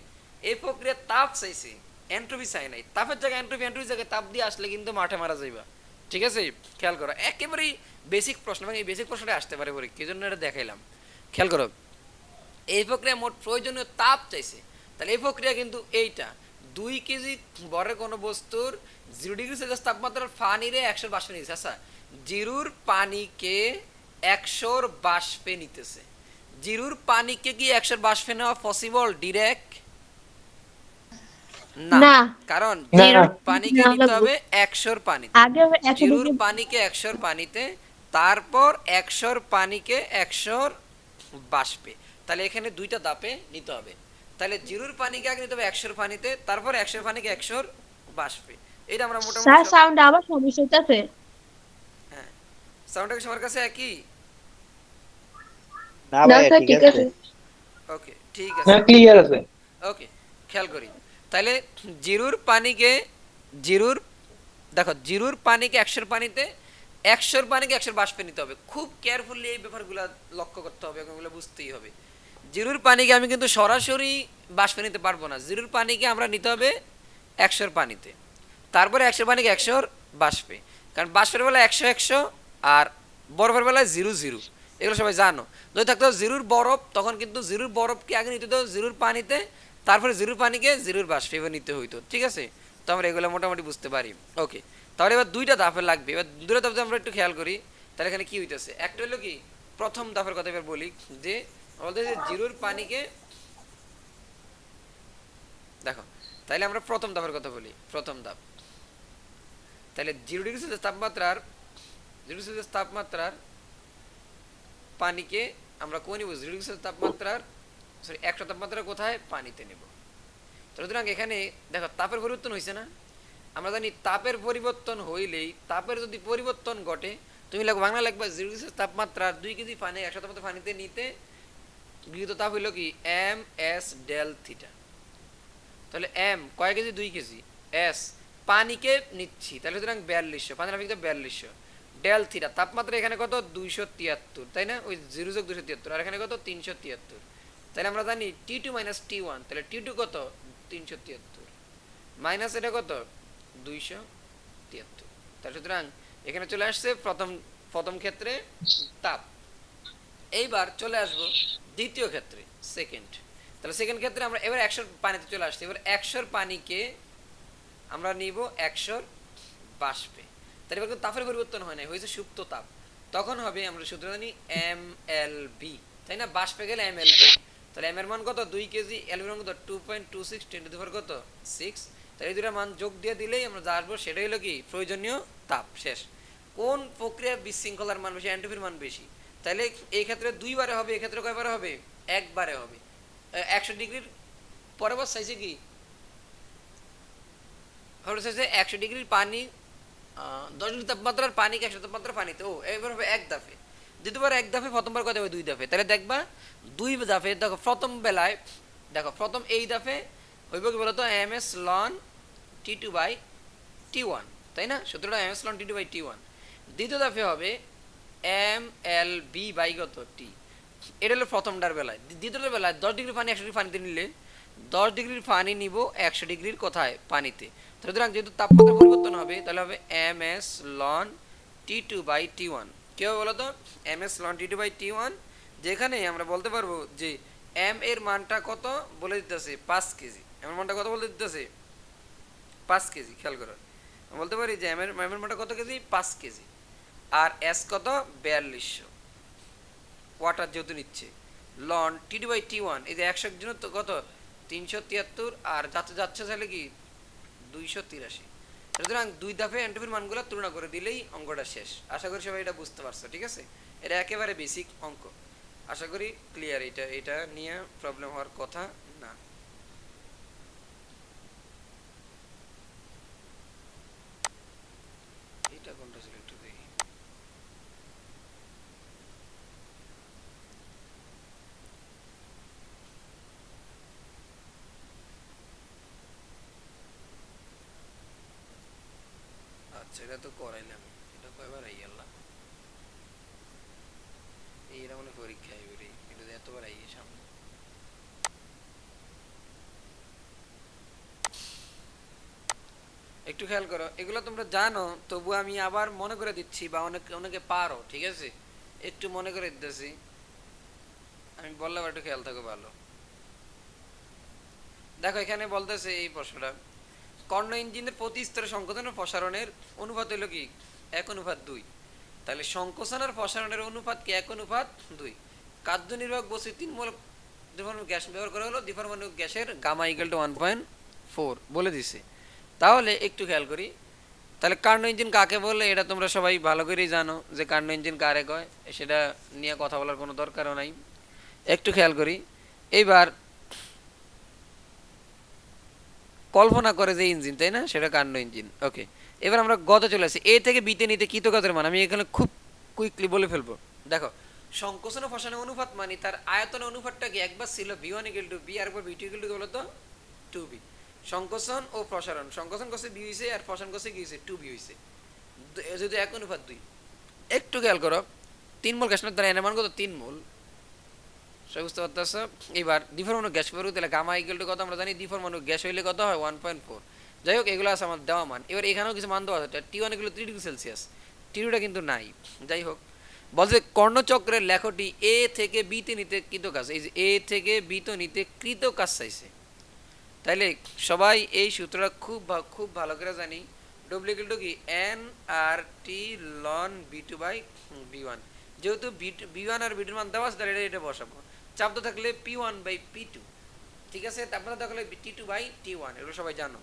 এই প্রক্রিয়ার তাপ চাইছে, এন্ট্রপি চাই নাই। তাপের জায়গায় এন্ট্রপি, এন্ট্রপির জায়গায় তাপ দিয়ে আসলে কিন্তু মাঠে মারা যাইবা। ঠিক আছে, খেয়াল করো, একেবারেই বেসিক প্রশ্ন, এবং এই বেসিক প্রশ্নটা আসতে পারে পরীক্ষা, এই জন্য এটা দেখাইলাম। খেয়াল করো, এই প্রক্রিয়া মোট প্রয়োজনীয় তাপ চাইছে, তাহলে এই প্রক্রিয়া কিন্তু এইটা 2 কেজি বরের কোনো বস্তুর 0 ডিগ্রি সেলসিয়াস তাপমাত্রার পানিরে 100 বাষ্পে নিতেছে। আচ্ছা, জিরুর পানিকে 100 বাষ্পে নিতেছে, জিরুর পানিকে কি 100 বাষ্পে নেওয়া পসিবল ডিরেক্ট? না, না। কারণ না। জিরুর পানিকে না নিতে লাগবে। হবে 100 পানিতে, আগে 100 জিরুর ডিগ্রি পানিকে 100 পানিতে, তারপর 100 পানিকে 100 বাষ্পে। তাহলে এখানে দুইটা ধাপে নিতে হবে। তাহলে জিরুর পানিকে আগে নিতে হবে 100 পানিতে, তারপর 100 পানিকে 100 বাষ্পে। এটা আমরা মোটামুটি স্যার সাউন্ড আবার সমস্যা হইতাছে। হ্যাঁ, সাউন্ডটা কি সবার কাছে একই? না না ভাই স্যার ঠিক ঠিক আছে। আছে। ওকে, ঠিক আছে। হ্যাঁ ক্লিয়ার আছে। ওকে, খেয়াল করি তাহলে জিরুর পানিকে, জিরুর, দেখো জিরুর পানিকে 100 পানিতে, 100 পানিকে 100 বাষ্পে নিতে হবে। খুব কেয়ারফুলি এই ব্যাপারগুলো লক্ষ্য করতে হবে, এগুলো বুঝতেই হবে। জিরুর পানিকে আমি কিন্তু সরাসরি বাষ্পে নিতে পারবো না, জিরুর পানিকে আমরা নিতে হবে 100 পানিতে, তারপরে 100 পানিকে 100 বাষ্পে। কারণ বাষ্পের বেলায় 100 100, আর বরফের বেলায় 0 0, এগুলো সবাই জানো। যদি থাকতো জিরুর বরফ, তখন কিন্তু জিরুর বরফকে আগে নিতে হতো জিরুর পানিতে, তারপরে জিরুর পানিকে জিরুর বাষ্পে এবার নিতে হইতো। ঠিক আছে, তো আমরা এগুলো মোটামুটি বুঝতে পারি। ওকে, তাহলে এবার দুইটা ধাপে লাগবে। এবার দুটো ধাপে আমরা একটু খেয়াল করি, তাহলে এখানে কি হইতেছে। একটা হলো কি, প্রথম ধাপের কথা এবার বলি, যে বলতে যে জিরুর পানিকে, দেখো তাইলে আমরা প্রথম ধাপের কথা বলি। প্রথম ধাপ, তাহলে 0 ডিগ্রি সেলসিয়াস তাপমাত্রার, 0 সেলসিয়াস তাপমাত্রার পানিকে আমরা কোন নিব, 0 ডিগ্রি সেলসিয়াস তাপমাত্রার, সরি 100 তাপমাত্রা কোথায়, পানিতে নেব। সুতরাং এখানে দেখো তাপের পরিবর্তন হয়েছে না, আমরা জানি তাপের পরিবর্তন হইলেই, তাপের যদি পরিবর্তন ঘটে, তুমি লাগবে বাংলা লাগবে 0 ডিগ্রি সেলসিয়াস তাপমাত্রার 2 কেজি পানি 100 তাপমাত্রা পানিতে নিতে গৃহীত তাপ হইল কি এম এস ডেল থিটা। তাহলে এম কয় কেজি, 2 কেজি, এস পানিকে নিচ্ছি, তাহলে সুতরাং 4200, পানির আবেগ 4200, ডেল থিটা তাপমাত্রা এখানে কত 273, তাই না, ওই 0 যোগ 273, আর এখানে কত 373। তাহলে আমরা জানি T2 মাইনাস T1, তাহলে T2 কত 373, মাইনাস এটা কত 273। তাহলে সুতরাং এখানে চলে আসছে প্রথম প্রথম ক্ষেত্রে তাপ। এইবার চলে আসবো দ্বিতীয় ক্ষেত্রে, সেকেন্ড। তাহলে সেকেন্ড ক্ষেত্রে আমরা এবার 100 পানিতে চলে আসছি। এবার 100 পানিকে আমরা নিব 100 বাষ্পে। তাহলে এবার কিন্তু তাপের পরিবর্তন হয় না, হয়েছে সুপ্ত তাপ। তখন হবে আমরা সূত্র জানি এম এল বি, তাই না, বাষ্পে গেলে এম এল বি। তাহলে এম এর মান কত 2 কেজি, এল এর মান কত 2.26 10 টু দি পাওয়ার কত 6। তাহলে এই দুটো মান যোগ দিয়ে দিলেই আমরা যা আসবো সেটাই হলো কি প্রয়োজনীয় তাপ। শেষ। কোন প্রক্রিয়া বিশৃঙ্খলার মান বেশি, এন্ট্রপির মান বেশি? তাহলে এই ক্ষেত্রে 2 বারে হবে, এই ক্ষেত্রে কয়বারে হবে, একবারে হবে। 100 ডিগ্রির পরে চাইছে কি, 100 ডিগ্রির পানি 10 ডিগ্রি তাপমাত্রার পানিকে 100 তাপমাত্রার পানিতে, ও এবার হবে এক দাফে। দ্বিতীয়বার এক দাফে, প্রথমবার কত হবে 2 দাফে। তাহলে দেখবা 2 দাফে, দেখো প্রথম বেলায়, দেখো প্রথম এই দাফে হইব কি বলতো M S loan T2 by T1, তাই না, সূত্রটা M S loan T2 by T1। দ্বিতীয় দাফে হবে এম এল বি বাই কত টি। এটা হলো প্রথমটার বেলায়। দ্বিতীয়টার বেলায় 10 ডিগ্রি পানি 100 ডিগ্রি পানিতে নিলে 10 ডিগ্রির পানি নিব 100 ডিগ্রির কোথায়, পানিতে। সুতরাং যেহেতু তাপমাত্রা পরিবর্তন হবে, তাহলে হবে M S loan T2 by T1। কেউ বলো তো M S loan T2 by T1, যেখানে আমরা বলতে পারবো যে এম এর মানটা কত বলে দিতেছে 5 কেজি, এম এর মানটা কত বলে দিতেছে 5 কেজি। খেয়াল করো, বলতে পারি যে এম এর মানটা কত কেজি, 5 কেজি, আর এস কত 4200 ওয়াটার যেহেতু নিচ্ছে। লন T2 বাই T1, এই যে 100 জন্য তো কত 373, আর যাচ্ছে যাচ্ছে তাহলে কি 283। সুতরাং 2 ধাপে এন্ট্রপির মানগুলো তুলনা করে দিলেই অঙ্কটা শেষ। আশা করি সবাই এটা বুঝতে পারছো। ঠিক আছে, এটা একেবারে বেসিক অঙ্ক, আশা করি ক্লিয়ার। এটা নিয়ে প্রবলেম হওয়ার কথা না। এটা কোনটা ছিল একটু দেখি। আচ্ছা, এটা তো করাইলাম, এটা কয়বার আই গেলাম, এইটা মনে পরীক্ষা এতবার আইয়ে সামনে। একটু খেয়াল করো, এগুলো তোমরা জানো, তবু আমি আবার মনে করে দিচ্ছি, বা অনেকে অনেকে পারো, ঠিক আছে, একটু মনে করে দিতেছি, আমি বললে আবার একটু খেয়াল থাকো ভালো। দেখো এখানে বলতেছে এই প্রশ্নটা, কর্ণ ইঞ্জিনের প্রতি স্তরে সংকোচন ও প্রসারণের অনুপাত হলো কি 1:2। তাহলে সংকোচন আর প্রসারণের অনুপাত কি 1:2। কার্যনির্বাহক বস্তু 3 মোল দ্বিপরমাণু গ্যাস ব্যবহার করা হলো, দ্বিপরমাণু গ্যাসের গামা ইকুয়াল টু 1.4 বলে দিছে। তাহলে একটু খেয়াল করি, তাহলে কার্নো ইঞ্জিন কাকে বলে এটা তোমরা সবাই ভালো করেই জানো, যে কার্নো ইঞ্জিন কারে কয়, সেটা নিয়ে কথা বলার কোনো দরকারও নাই। একটু খেয়াল করি, এইবার কল্পনা করে যে ইঞ্জিন, তাই না, সেটা কার্নো ইঞ্জিন। ওকে, এবার আমরা গতে চলে আসি। এ থেকে বিতে নিতে কৃতকাজের মান আমি এখানে খুব কুইকলি বলে ফেলবো। দেখো সংকোচন ও প্রসারণের অনুপাত মানে তার আয়তনের অনুপাতটা কি, একবার ছিল v1 ইকুয়াল টু বি, আর একবার v2 ইকুয়াল টু বলো তো 2b। সংকোচন ও প্রসারণ, সংকোচন করছে বি হইছে আর প্রসারণ করছে কি হইছে 2b হইছে, যদি 1:2। একটু খেয়াল করো, 3 মোল গ্যাস না, তার এর মান কত, 3 মোল। সব বুঝতে পারতেছ? এবার দ্বিপরমাণু গ্যাস বের হতে, তাহলে গামা ইকুয়াল টু কত আমরা জানি, দ্বিপরমাণু গ্যাস হইলে কত হয় 1.4। যাই হোক, এগুলো আছে আমার দেওয়া মান। এবার এখানেও কিছু মান দেওয়া আছে, T1 এগুলো 3 ডিগ্রি সেলসিয়াস, T2টা কিন্তু নাই। যাই হোক, বলছে কর্ণচক্রের লেখটি এ থেকে বিতে নিতে কৃত কাজ, এই যে এ থেকে বিতে নিতে কৃত কাজ চাইছে। তাইলে সবাই এই সূত্রটা খুব ভালো করে জানি, ডব্লিউ ইকুয়াল টু কি n R T ln B2 by বি1। যেহেতু বি1 আর বি2 মান দেওয়া আছে, তাহলে এটা বসাবো। চাপ তো থাকলে p1 বাই p2, ঠিক আছে, তারপরে থাকলে t2 বাই t1, এগুলো সবাই জানো।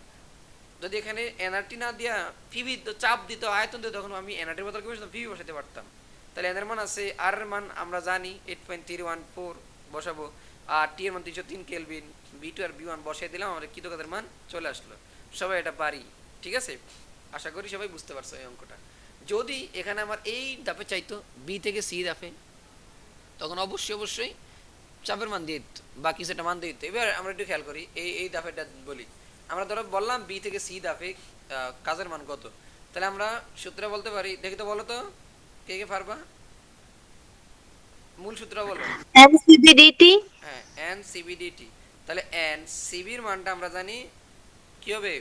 যদি এখানে এনআরটি না দিয়া পিভি চাপ দিত, আয়তন দিত, তখন আমি এনআরটির বদলে কি বসাতাম, পিভি বসাতে পারতাম। তাহলে এন এর মান আছে, আর এর মান আমরা জানি 8.314 বসাবো, আর টি এর মান 303 কেলভিন, বি2 আর বি1 বসাই দিলাম, আমাদের কৃতকাজের মান চলে আসলো। সবাই এটা পারি, ঠিক আছে, আশা করি সবাই বুঝতে পারছো এই অঙ্কটা। যদি এখানে আমার এই ধাপে চাইতো বি থেকে সি ধাপে, তখন অবশ্যই চাপের মান দিয়ে দিত, বাকি সেটা মান দিয়ে দিত। এবার আমরা একটু খেয়াল করি, এই ধাপেটা বলি, আমরা ধরো বললাম বি থেকে সি ধাপে কাজের মান কত, তাহলে আমরা সূত্র বলতে পারি, দেখি তো বলো তো, কে কে পারবা, মূল সূত্র বলো। এমসিবিডিটি। হ্যাঁ, এন সিবিডিটি। তাহলে এন সিবির মানটা আমরা জানি কি হবে,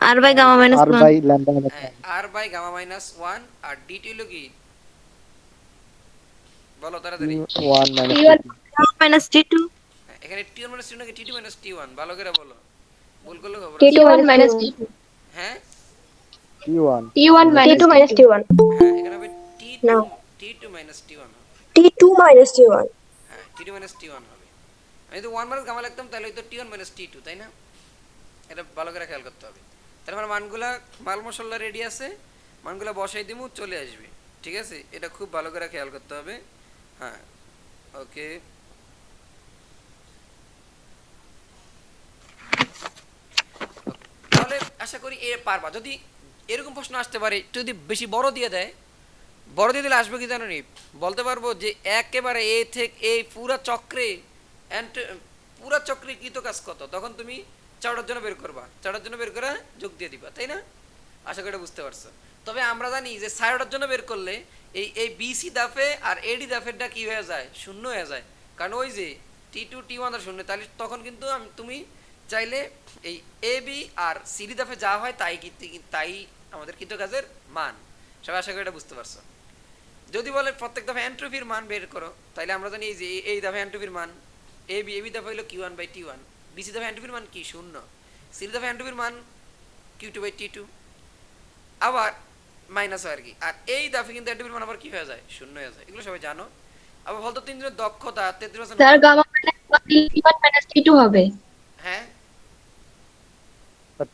R by gamma minus R 1। By lambda minus R by gamma minus 1, আর ডিটি হলো কি, বলো তাড়াতাড়ি। 1 মাইনাস T1 গামা মাইনাস টি2। এখানে টি1 মাইনাস টি2 নাকি টি2 মাইনাস টি1, ভালো করে বলো, ভুল করলে খবর আছে। T1 minus T2 হ্যাঁ T1 T1 minus T1 হ্যাঁ, এখানে হবে টি2 No. টি2 মাইনাস টি1 হবে। টি2 মাইনাস টি1। হ্যাঁ, টি2 মাইনাস টি1 হবে। আমি যদি 1 মাইনাস গামা লিখতাম, তাহলে হয়তো টি1 মাইনাস টি2, তাই না? এটা ভালো করে খেয়াল করতে হবে। তাহলে আমার মানগুলা, মাল মশলা রেডি আছে, মানগুলা বসাই দিমু, চলে আসবে, ঠিক আছে, এটা খুব ভালো করে খেয়াল করতে হবে। হ্যাঁ, ওকে, তাহলে আশা করি এ পারবা। যদি এরকম প্রশ্ন আসতে পারে, যদি বেশি বড় দিয়ে দেয়, বড় দিয়ে দিলে আসবে কি জানো নি, বলতে পারবো যে একেবারে এ থেকে এই পুরা চক্রে, পুরা চক্রে কৃত কাজ কত, তখন তুমি চারটার জন্য বের করবা, চারটার জন্য বের করে যোগ দিয়ে দিবা, তাই না? আশা করি বুঝতে পারছো। তবে আমরা জানি যে সাইডের জন্য বের করলে এই বিসি দাফে আর এডি দাফেরটা কি হয়ে যায়, শূন্য হয়ে যায়, কারণ ওই যে টি2 টি1 আর শূন্য, তাহলে তখন কিন্তু তুমি চাইলে এই এ বি আর সিডি দাফে যা হয় তাই আমাদের কৃত কাজের মান। সবাই আশা করি এটা বুঝতে পারছো। যদি বলে প্রত্যেক দফা এন্ট্রপির মান বের করো, তাহলে আমরা জানি এই যে এই দফা এন্ট্রপির মান এবি দফা হলো Q1 বাই T1, বিসি দফা এন্ট্রপির মান কি, 0, সি দফা এন্ট্রপির মান Q2 বাই T2, আবার মাইনাস হয় আর কি, আর এই দফা কিন্তু এন্ট্রপির মান আবার কি হয়ে যায়, 0 হয়ে যায়, এগুলো সবাই জানো। আবার বলতো তিনজনের দক্ষতা 33%। Sir gamma minus T1 minus T2 হবে। হ্যাঁ,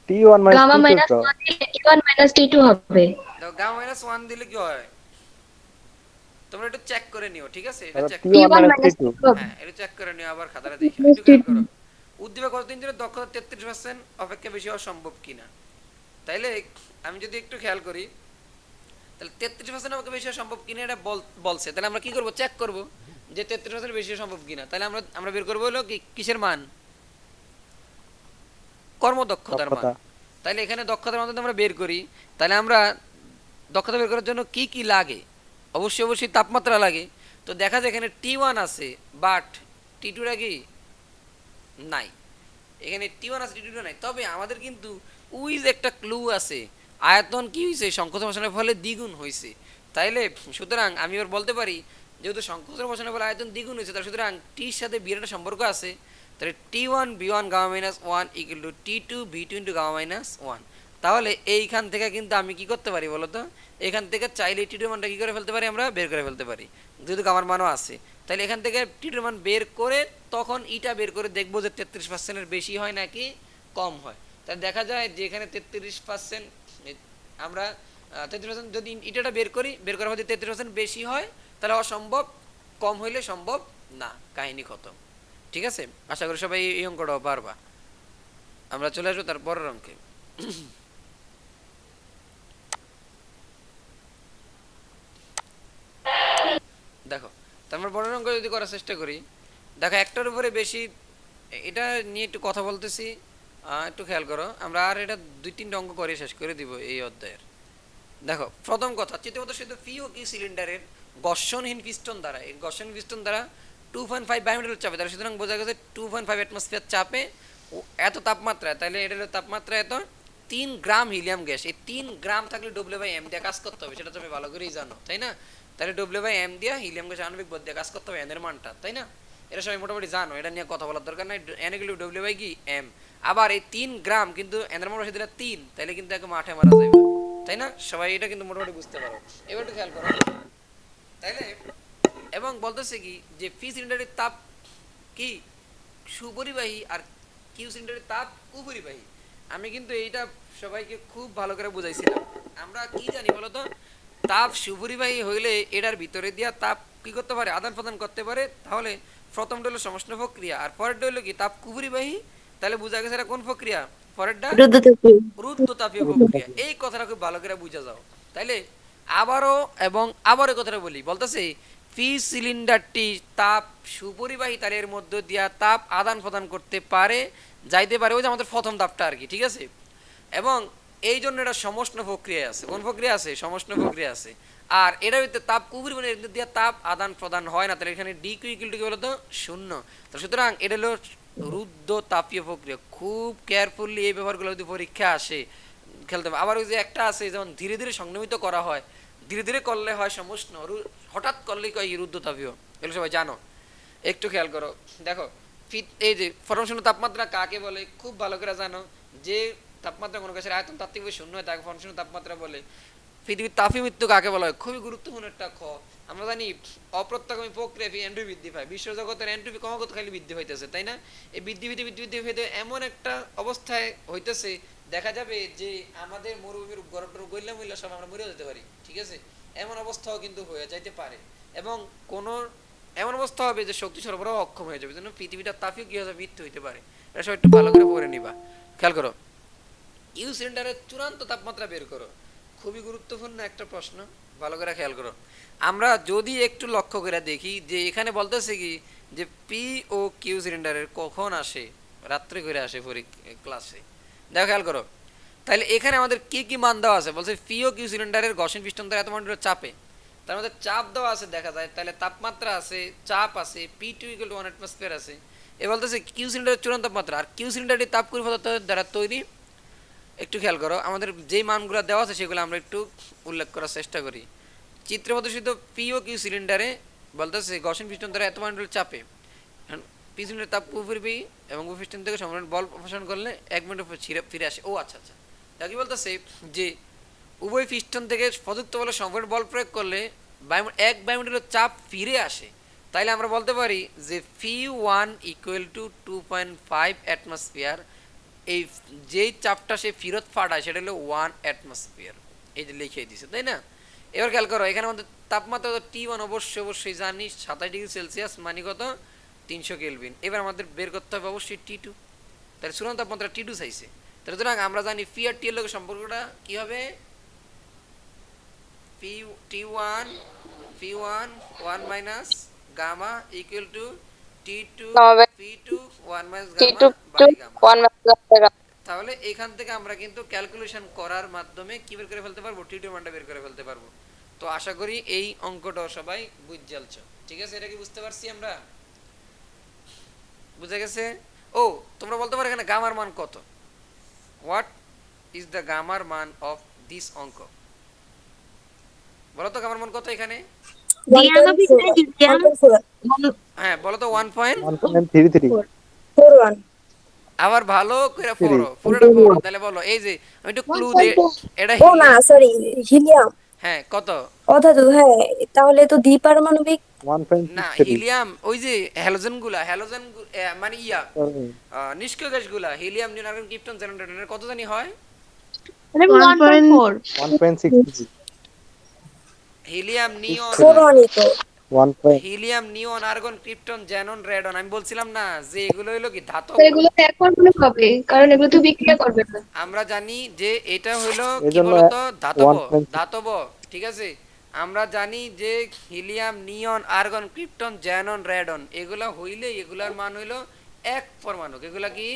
T1 গামা মাইনাস মাইনাস 1 দিলে T1 minus T2 হবে। দেখো গামা মাইনাস 1 দিলে কি হয়, তোমরা একটু চেক করে নিও, ঠিক আছে, এটা check T1 T1 minus minus T2 T2 হবে। হ্যাঁ, এটা চেক করে নিও, আবার খাতাটা দেখে একটু খেয়াল করো। উদ্দীপক কত তিনজনের দক্ষতা 33% অপেক্ষা বেশি হওয়া সম্ভব কিনা। তাইলে আমি যদি একটু খেয়াল করি, তাহলে 33% আমাকে বেশি হওয়া সম্ভব কিনা এটা বলছে, তাহলে আমরা কি করব, চেক করব যে 33% বেশি হওয়া সম্ভব কিনা। তাহলে আমরা বের করব হলো কিসের মান, কর্মদক্ষতার মান। তাহলে এখানে দক্ষতার মান যদি আমরা বের করি, তাহলে আমরা দক্ষতা বের করার জন্য কি কি লাগে, অবশ্যই তাপমাত্রা লাগে। তো দেখা যায় এখানে T1 আছে বাট T2 টা কি নাই, এখানে T1 আছে T2 নাই, তবে আমাদের কিন্তু ওই যে একটা ক্লু আছে, আয়তন কি হয়েছে সংকোচন বসানোর ফলে দ্বিগুণ হয়েছে। তাইলে সুতরাং আমি এবার বলতে পারি যেহেতু সংকোচন বসানোর ফলে আয়তন দ্বিগুণ হয়েছে, তাহলে সুতরাং টির সাথে বি এর একটা সম্পর্ক আছে। তাহলে T1 B1 gamma minus 1 equal to T2 B2 into gamma minus 1। তাহলে এইখান থেকে কিন্তু আমি কি করতে পারি বলতো, এখান থেকে চাইলে T2 মানটা কি করে ফেলতে পারি, আমরা বের করে ফেলতে পারি, যেহেতু গামার মানও আছে। তাহলে এখান থেকে T2 মান বের করে তখন ইটা বের করে দেখবো যে 33%-এর বেশি হয় নাকি কম হয়। তাহলে দেখা যায় যে এখানে 33%, আমরা 33% যদি ইটাটা বের করি, বের করার মধ্যে 33% বেশি হয় তাহলে অসম্ভব, কম হইলে সম্ভব না, কাহিনী খতম। ঠিক আছে, আশা করি সবাই এই অঙ্কটাও পারবা। আমরা চলে আসবো তার পরের অঙ্কে। দেখো তারপর পরের অঙ্ক যদি করার চেষ্টা করি, দেখো একটার উপরে বেশি, এটা নিয়ে একটু কথা বলতেছি, একটু খেয়াল করো, আমরা আর এটা 2-3টা অঙ্ক করে শেষ করে দিব এই অধ্যায়ের। দেখো প্রথম কথা, চিত্রপথ শুধু পি ও কি সিলিন্ডারের ঘর্ষণহীন পিস্টন দ্বারা, এই ঘর্ষণহীন পিস্টন দ্বারা 2.5 বায়ুমণ্ডল চাপে, তাহলে সুতরাং বোঝা গেছে 2.5 অ্যাটমসফিয়ার চাপে ও এত তাপমাত্রায়, তাহলে এটা হলো তাপমাত্রা এত 3 গ্রাম হিলিয়াম গ্যাস। এই 3 গ্রাম থাকলে W/m দিয়ে কাজ করতে হবে, সেটা তুমি ভালো করেই জানো তাই না। তাহলে W/m দিয়ে হিলিয়াম গ্যাস আণবিক ভর দিয়ে কাজ করতে হবে, এর মানটা তাই না, এটা সবাই মোটামুটি জানো, এটা নিয়ে কথা বলার দরকার নাই। N equal to W/m। আবার এই 3 গ্রাম কিন্তু এর মান বসে দিলে 3, তাহলে কিন্তু একে মাঠে মারা যাবে তাই না, সবাই এটা কিন্তু মোটামুটি বুঝতে পারো। এবার একটু খেয়াল করো, তাইলে এবং বলতেছে কি যে পি সিলিন্ডারের তাপ কি সুপরিবাহী আর কিউ সিলিন্ডারের তাপ কুপরিবাহী। আমি কিন্তু এইটা সবাইকে খুব ভালো করে বুঝাইছিলাম। আমরা কি জানি বলতো, তাপ সুপরিবাহী হইলে এটার ভিতরে দিয়া তাপ কি করতে পারে, আদান প্রদান করতে পারে। তাহলে প্রথমটা হলো সমষ্ণ প্রক্রিয়া, আর পরেরটা হলো কি তাপ কুপরিবাহী। তাহলে বোঝা গেছে এটা কোন প্রক্রিয়া, পরেরটা রুদ্রতাপীয়। রুদ্ধতাপীয় প্রক্রিয়া। এই কথাটা খুব ভালো করে বুঝা যাও। তাইলে আবারও এবং আবারও কথাটা বলি, বলতেছে পি সিলিন্ডারটি তাপ সুপরিবাহী তারের মধ্য দিয়া তাপ আদান প্রদান করতে পারে, যাইতে পারে, ওই যে আমাদের প্রথম তাপটা আর কি, ঠিক আছে। এবং এই জন্য এটা সমষ্ণ প্রক্রিয়া আছে। কোন প্রক্রিয়া আছে, সমষ্ণ প্রক্রিয়া আছে। আর এটার ভিতরে তাপ কুপরিবাহী দিয়া তাপ আদান প্রদান হয় না, তাহলে এখানে ডি কিউ ইকুয়াল টু কি বলতো, 0। তো সুতরাং এটা হলো রুদ্ধ তাপীয় প্রক্রিয়া। খুব কেয়ারফুলি এই ব্যাপারগুলো যদি পরীক্ষা আসে খেলতে হবে। আবার ওই যে একটা আছে যেমন ধীরে ধীরে সংনিমিত করা হয়, ধীরে ধীরে করলে হয় সমষ্ণ, হঠাৎ করলে কয় রুদ্ধ তাপীয়, এগুলো সবাই জানো। একটু খেয়াল করো, দেখো এই যে ফরমশূন্য তাপমাত্রা কাকে বলে খুব ভালো করে জানো, যে তাপমাত্রা কোনো গাছের আয়তন তাত্ত্বিকভাবে শূন্য হয় তাকে ফরমশূন্য তাপমাত্রা বলে। পৃথিবীর তাপীয় মৃত্যু কাকে বলা হয়, খুবই গুরুত্বপূর্ণ একটা খ। আমরা জানি অপ্রত্যাগামী প্রক্রিয়া এন্ট্রপি বৃদ্ধি পায়, বিশ্বজগতের এন্ট্রপি ক্রমাগত খালি বৃদ্ধি হইতেছে তাই না। এই বৃদ্ধি বৃদ্ধি বৃদ্ধি বৃদ্ধি হইতে এমন একটা অবস্থায় হইতেছে, দেখা যাবে যে আমাদের মরুভূমির গড়টর গইলা মইলা সব আমরা মরে যেতে পারি, ঠিক আছে। এমন অবস্থাও কিন্তু হয়ে যাইতে পারে, এবং কোন এমন অবস্থা হবে যে শক্তি সরবরাহ অক্ষম হয়ে যাবে, জন্য পৃথিবীটা তাপীয় কি হবে, মৃত্যু হইতে পারে। এটা সব একটু ভালো করে পড়ে নিবা। খেয়াল করো, ইউ সিলিন্ডারের চূড়ান্ত তাপমাত্রা বের করো, খুবই গুরুত্বপূর্ণ একটা প্রশ্ন, ভালো করে খেয়াল করো। আমরা যদি একটু লক্ষ্য করে দেখি যে এখানে বলতেছে কি যে পি ও কিউ সিলিন্ডারের কখন আসে, রাত্রে করে আসে ক্লাসে, দেখো খেয়াল করো। তাহলে এখানে আমাদের কি কি মান দেওয়া আছে, বলছে পি ও কিউ সিলিন্ডারের ঘর্ষণ পিস্টন দ্বারা এত মন্ডল চাপে, তার মধ্যে চাপ দেওয়া আছে দেখা যায়, তাহলে তাপমাত্রা আছে, চাপ আছে, P2 = 1 অ্যাটমসফিয়ার আছে। এ বলতেছে কিউ সিলিন্ডারের চূড়ান্ত তাপমাত্রা, আর কিউ সিলিন্ডারটি তাপকুরি পদার্থের দ্বারা তৈরি। একটু খেয়াল করো, আমাদের যেই মানগুলো দেওয়া আছে সেগুলো আমরা একটু উল্লেখ করার চেষ্টা করি। চিত্রে প্রদর্শিত পি ও কিউ সিলিন্ডারে বলতেছে ঘর্ষণ পিস্টন দ্বারা এত মন্ডল চাপে, পি সিলিন্ডার তাপ কুপরিবাহী এবং পিস্টন থেকে সম্পূর্ণ বল অপসারণ করলে 1 মিনিট পর ফিরে আসে। ও আচ্ছা আচ্ছা, তা কি বলতেছে যে উভয় পিস্টন থেকে প্রযুক্ত বলে সম্পূর্ণ বল প্রয়োগ করলে এক বায়ুমণ্ডলের চাপ ফিরে আসে। তাইলে আমরা বলতে পারি যে P1 = 2.5 অ্যাটমসফিয়ার। এই যেই চাপটা সে ফেরত পাঠায় সেটা হলো 1 অ্যাটমসফিয়ার, এই যে লিখে দিছে তাই না। এবার খেয়াল করো, এখানে আমাদের তাপমাত্রা T1 অবশ্যই জানি 27 ডিগ্রি সেলসিয়াস, মানে কত 300 কেলভিন। এবার আমাদের বের করতে হবে অবশ্যই T2, তাহলে চূড়ান্ত তাপমাত্রা T2 চাইছে। তাহলে সুতরাং আমরা জানি পি আর টি এর লগে সম্পর্কটা কি হবে, T1 1 minus gamma equal to T2 P2 1 minus gamma by gamma. তাহলে এখান থেকে আমরা কিন্তু ক্যালকুলেশন করার মাধ্যমে কি বের করে ফেলতে পারবো, T2 মানটা বের করে ফেলতে পারবো। তো আশা করি এই অঙ্কটা সবাই বুঝে যাচ্ছ। ঠিক আছে, এটা কি বুঝতে পারছি আমরা? বুঝে গেছে? ও, তোমরা বলতে পারো এখানে গামার মান কত? হোয়াট ইজ দ্য গামার মান অফ দিস অঙ্ক? বলো তো গামার মান কত এখানে? হ্যাঁ বলো তো 1 পয়েন্ট। 1.33 41 আবার ভালো করে 3 পড়ো, পুরোটা পড়ো, তাহলে বলো। এই যে আমি একটু ক্লু দে, এটা ও না হিলিয়াম। Sorry, helium. হ্যাঁ কত? কথা তো হ্যাঁ, তাহলে তো দ্বিপারমাণবিক। না 1.63 হিলিয়াম ওই যে হ্যালোজেন গুলা, হ্যালোজেন মানে ইয়া sorry, নিষ্ক্রিয় গ্যাস গুলা, হিলিয়াম, নিয়ন, আর্গন, ক্রিপ্টন, জেনন, রেডন কত জানি হয়? 1.4 1.63 হিলিয়াম, নিয়ন, ফোরনই তো। 1 point হিলিয়াম, নিয়ন, আর্গন, ক্রিপ্টন, জেনন, রেডন। আমি বলছিলাম না যে এগুলো হলো কি ধাতব। এগুলো তো এক পরমাণু হবে, কারণ এগুলো তো বিক্রিয়া করবে না। আমরা জানি যে এটা হলো কি এজন্য বলতো ধাতব, 1.6 ধাতব, ঠিক আছে। আমরা জানি যে হিলিয়াম, নিয়ন, আর্গন, ক্রিপ্টন, জ্যানন, রেডন এগুলা হইলে এগুলার মান হইলো এক পরমাণু। এগুলা কি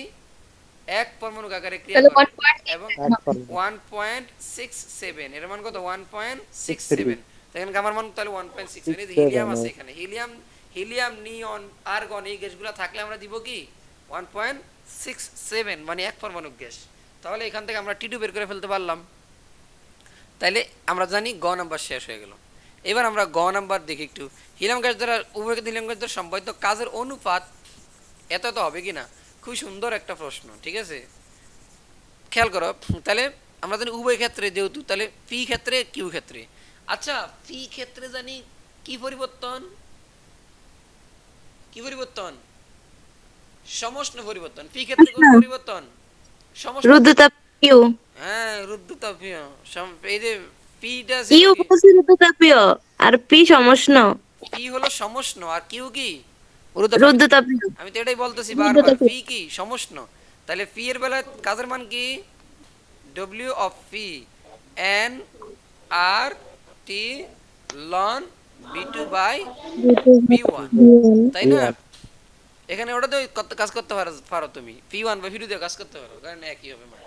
এক পরমাণু আকারে ক্রিয়া তাহলে করে 1.6 এবং হবে 1.67 এর মান কত? 63 1.67। এখানে গামার মান তাহলে 1.67। এই যে 67 হিলিয়াম আছে এখানে, হিলিয়াম, হিলিয়াম, নিয়ন, আর্গন এই গ্যাসগুলো থাকলে আমরা দিব কি 1.67, মানে এক পরমাণু গ্যাস। তাহলে এখান থেকে আমরা টি2 বের করে ফেলতে পারলাম। তাইলে আমরা জানি গ নাম্বার শেষ হয়ে গেল। এবার আমরা গ নাম্বার দেখি একটু। হিলিয়াম গ্যাস দ্বারা উভয় হিলিয়াম গ্যাস দ্বারা সম্পাদিত কাজের অনুপাত এত তো হবে কিনা। খুব সুন্দর একটা প্রশ্ন, ঠিক আছে, খেয়াল করো। তাহলে আমরা জানি উভয় ক্ষেত্রে যেহেতু, তাহলে পি ক্ষেত্রে কিউ ক্ষেত্রে। আচ্ছা পি ক্ষেত্রে জানি কি পরিবর্তন, কি পরিবর্তন? সমষ্ণ পরিবর্তন। পি ক্ষেত্রে কোন পরিবর্তন? সমষ্ণ। রুদ্ধতাপ কিউ। হ্যাঁ রুদ্ধতাপীয়। এই যে পিটা কিউ বলছি রুদ্ধতাপীয়, আর পি সমষ্ণ। পি হলো সমষ্ণ আর কিউ কি রুদ্ধতাপীয়। রুদ্ধতাপীয়। আমি তো এটাই বলতেছি বারবার, পি কি সমষ্ণ। তাহলে পি এর বেলায় কাজের মান কি? W of P N R T ln B2 by P one, তাই না? এখানে ওটা তো কাজ করতে পারো তুমি, পি1 বা পি2 দিয়ে কাজ করতে পারো, কারণ একই হবে মান।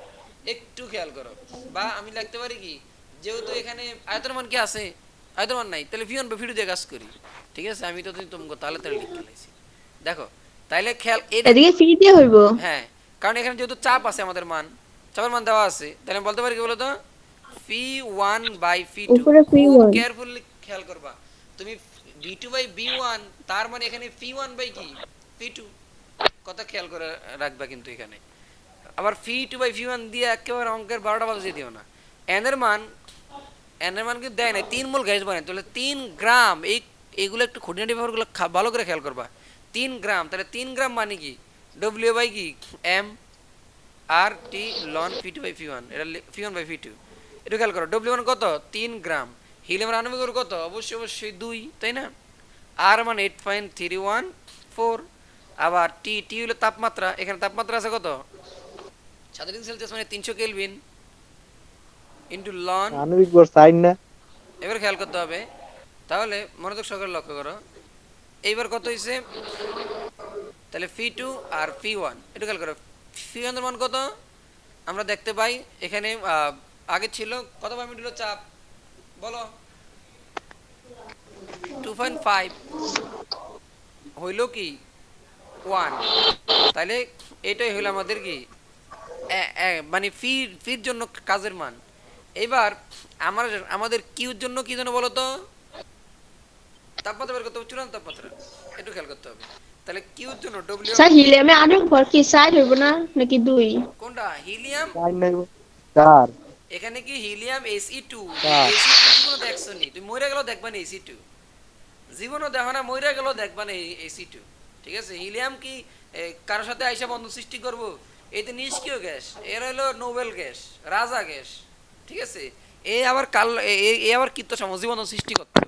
একটু খেয়াল করো। বা আমি লিখতে পারি কি, যেহেতু এখানে আয়তন মান কি আছে, আয়তন মান নাই, তাহলে পি1 বা পি2 দিয়ে কাজ করি। ঠিক আছে, আমি তো তোমাকে তাহলে তাহলে লিখতে লাইছি। দেখো তাইলে খেয়াল এদিকে ফি দিয়ে হইব। হ্যাঁ, কারণ এখানে যেহেতু চাপ আছে, আমাদের মান, চাপের মান দেওয়া আছে, তাহলে আমি বলতে পারি কি বলতো, পি1 বাই পি2। উপরে খুব P1 কেয়ারফুলি খেয়াল করবা তুমি, বি2 বাই বি1, তার মানে এখানে পি1 বাই কি পি2, কথা খেয়াল করে রাখবা কিন্তু এখানে। আবার পি2 বাই পি1 দিয়ে একেবারে অঙ্কের 12টা বাজিয়ে দিও না। এন এর মান, এন এর মান কিন্তু দেয় না, 3 মোল গ্যাস বানায়, তাহলে 3 গ্রাম। এইগুলো একটু খুঁটিনাটি ব্যাপারগুলো ভালো করে খেয়াল করবা। 3 গ্রাম, তাহলে 3 গ্রাম মানে কি ডব্লিউ বাই কি M R T ln P two by P one, এটা পি1 বাই পি2। এটা খেয়াল করো, ডব্লিউ মান কত? 3 গ্রাম। হিলিয়ামের আণবিক ভর কত? অবশ্যই 2, তাই না? আর মান 8.314। আবার টি, টি হলো তাপমাত্রা, এখানে তাপমাত্রা আছে কত? 7 ডিগ্রি সেলসিয়াস, মানে 300 কেলভিন ইনটু লন। আণবিক ভর সাইন না। এবার খেয়াল করতে হবে, তাহলে মনোযোগ সহকারে লক্ষ্য করো। এইবার কত হইছে? তাহলে পি2 আর পি1 এটা খেয়াল করো। পি1 এর মান কত? আমরা দেখতে পাই এখানে আগে ছিল কত পারমিট হলো চাপ, বলো? 2.5 হইল কি 1। তাহলে এটাই হলো আমাদের কি মানে ফির জন্য কাজের মান। এবার আমাদের কিউর জন্য কি জন্য বলো তো? তাপমাত্রা বের করতে হবে, চূড়ান্ত তাপমাত্রা। একটু খেয়াল করতে হবে। তাহলে কিউর জন্য ডব্লিউ, স্যার হিলিয়ামে আণবিক ভর কি 4 হইব না নাকি 2? কোনটা? হিলিয়াম। সাইন নাই 4 এখানে কি হিলিয়াম He2। 4 He2 জীবনও দেখছো নি, তুমি মরে গেলেও দেখবা না He2, জীবনও দেখো না, মরে গেলেও দেখবা না He2। ঠিক আছে, হিলিয়াম কি কারোর সাথে আইসা বন্ধন সৃষ্টি করব? এতে নিষ্ক্রিয় গ্যাস, এর হলো নোবেল গ্যাস, রাজা গ্যাস। ঠিক আছে, এই আবার এই আবার কীর্ত সমাজ বন্ধন সৃষ্টি করতে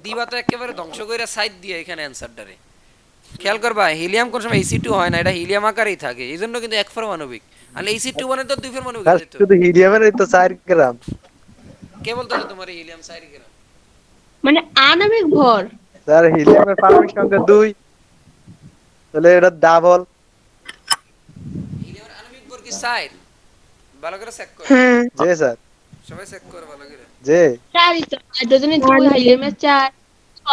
দিবা তো একেবারে ধ্বংস করে সাইড দিয়ে এখানে অ্যান্সারটারে। খেয়াল করবা, হিলিয়াম কোন সময় He2 হয় না, এটা হিলিয়াম আকারেই থাকে, এই জন্য কিন্তু এক পারমাণবিক। আর He2 মানে তো 2 পারমাণবিক স্যার হয়ে যেত। শুধু হিলিয়ামের তো 4 গ্রাম। কে বলতেছে তোমার হিলিয়াম 4 গ্রাম? মানে আণবিক ভর। স্যার হিলিয়ামের পারমাণবিক সংখ্যা 2, তাহলে এটা ডাবল। হিলিয়ামের আণবিক ভর কি 4? ভালো করে চেক করো, হ্যাঁ। জি স্যার, সবাই চেক করো ভালো করে। জি 4ই তো, হাইড্রোজেনের 2, হিলিয়ামের 4,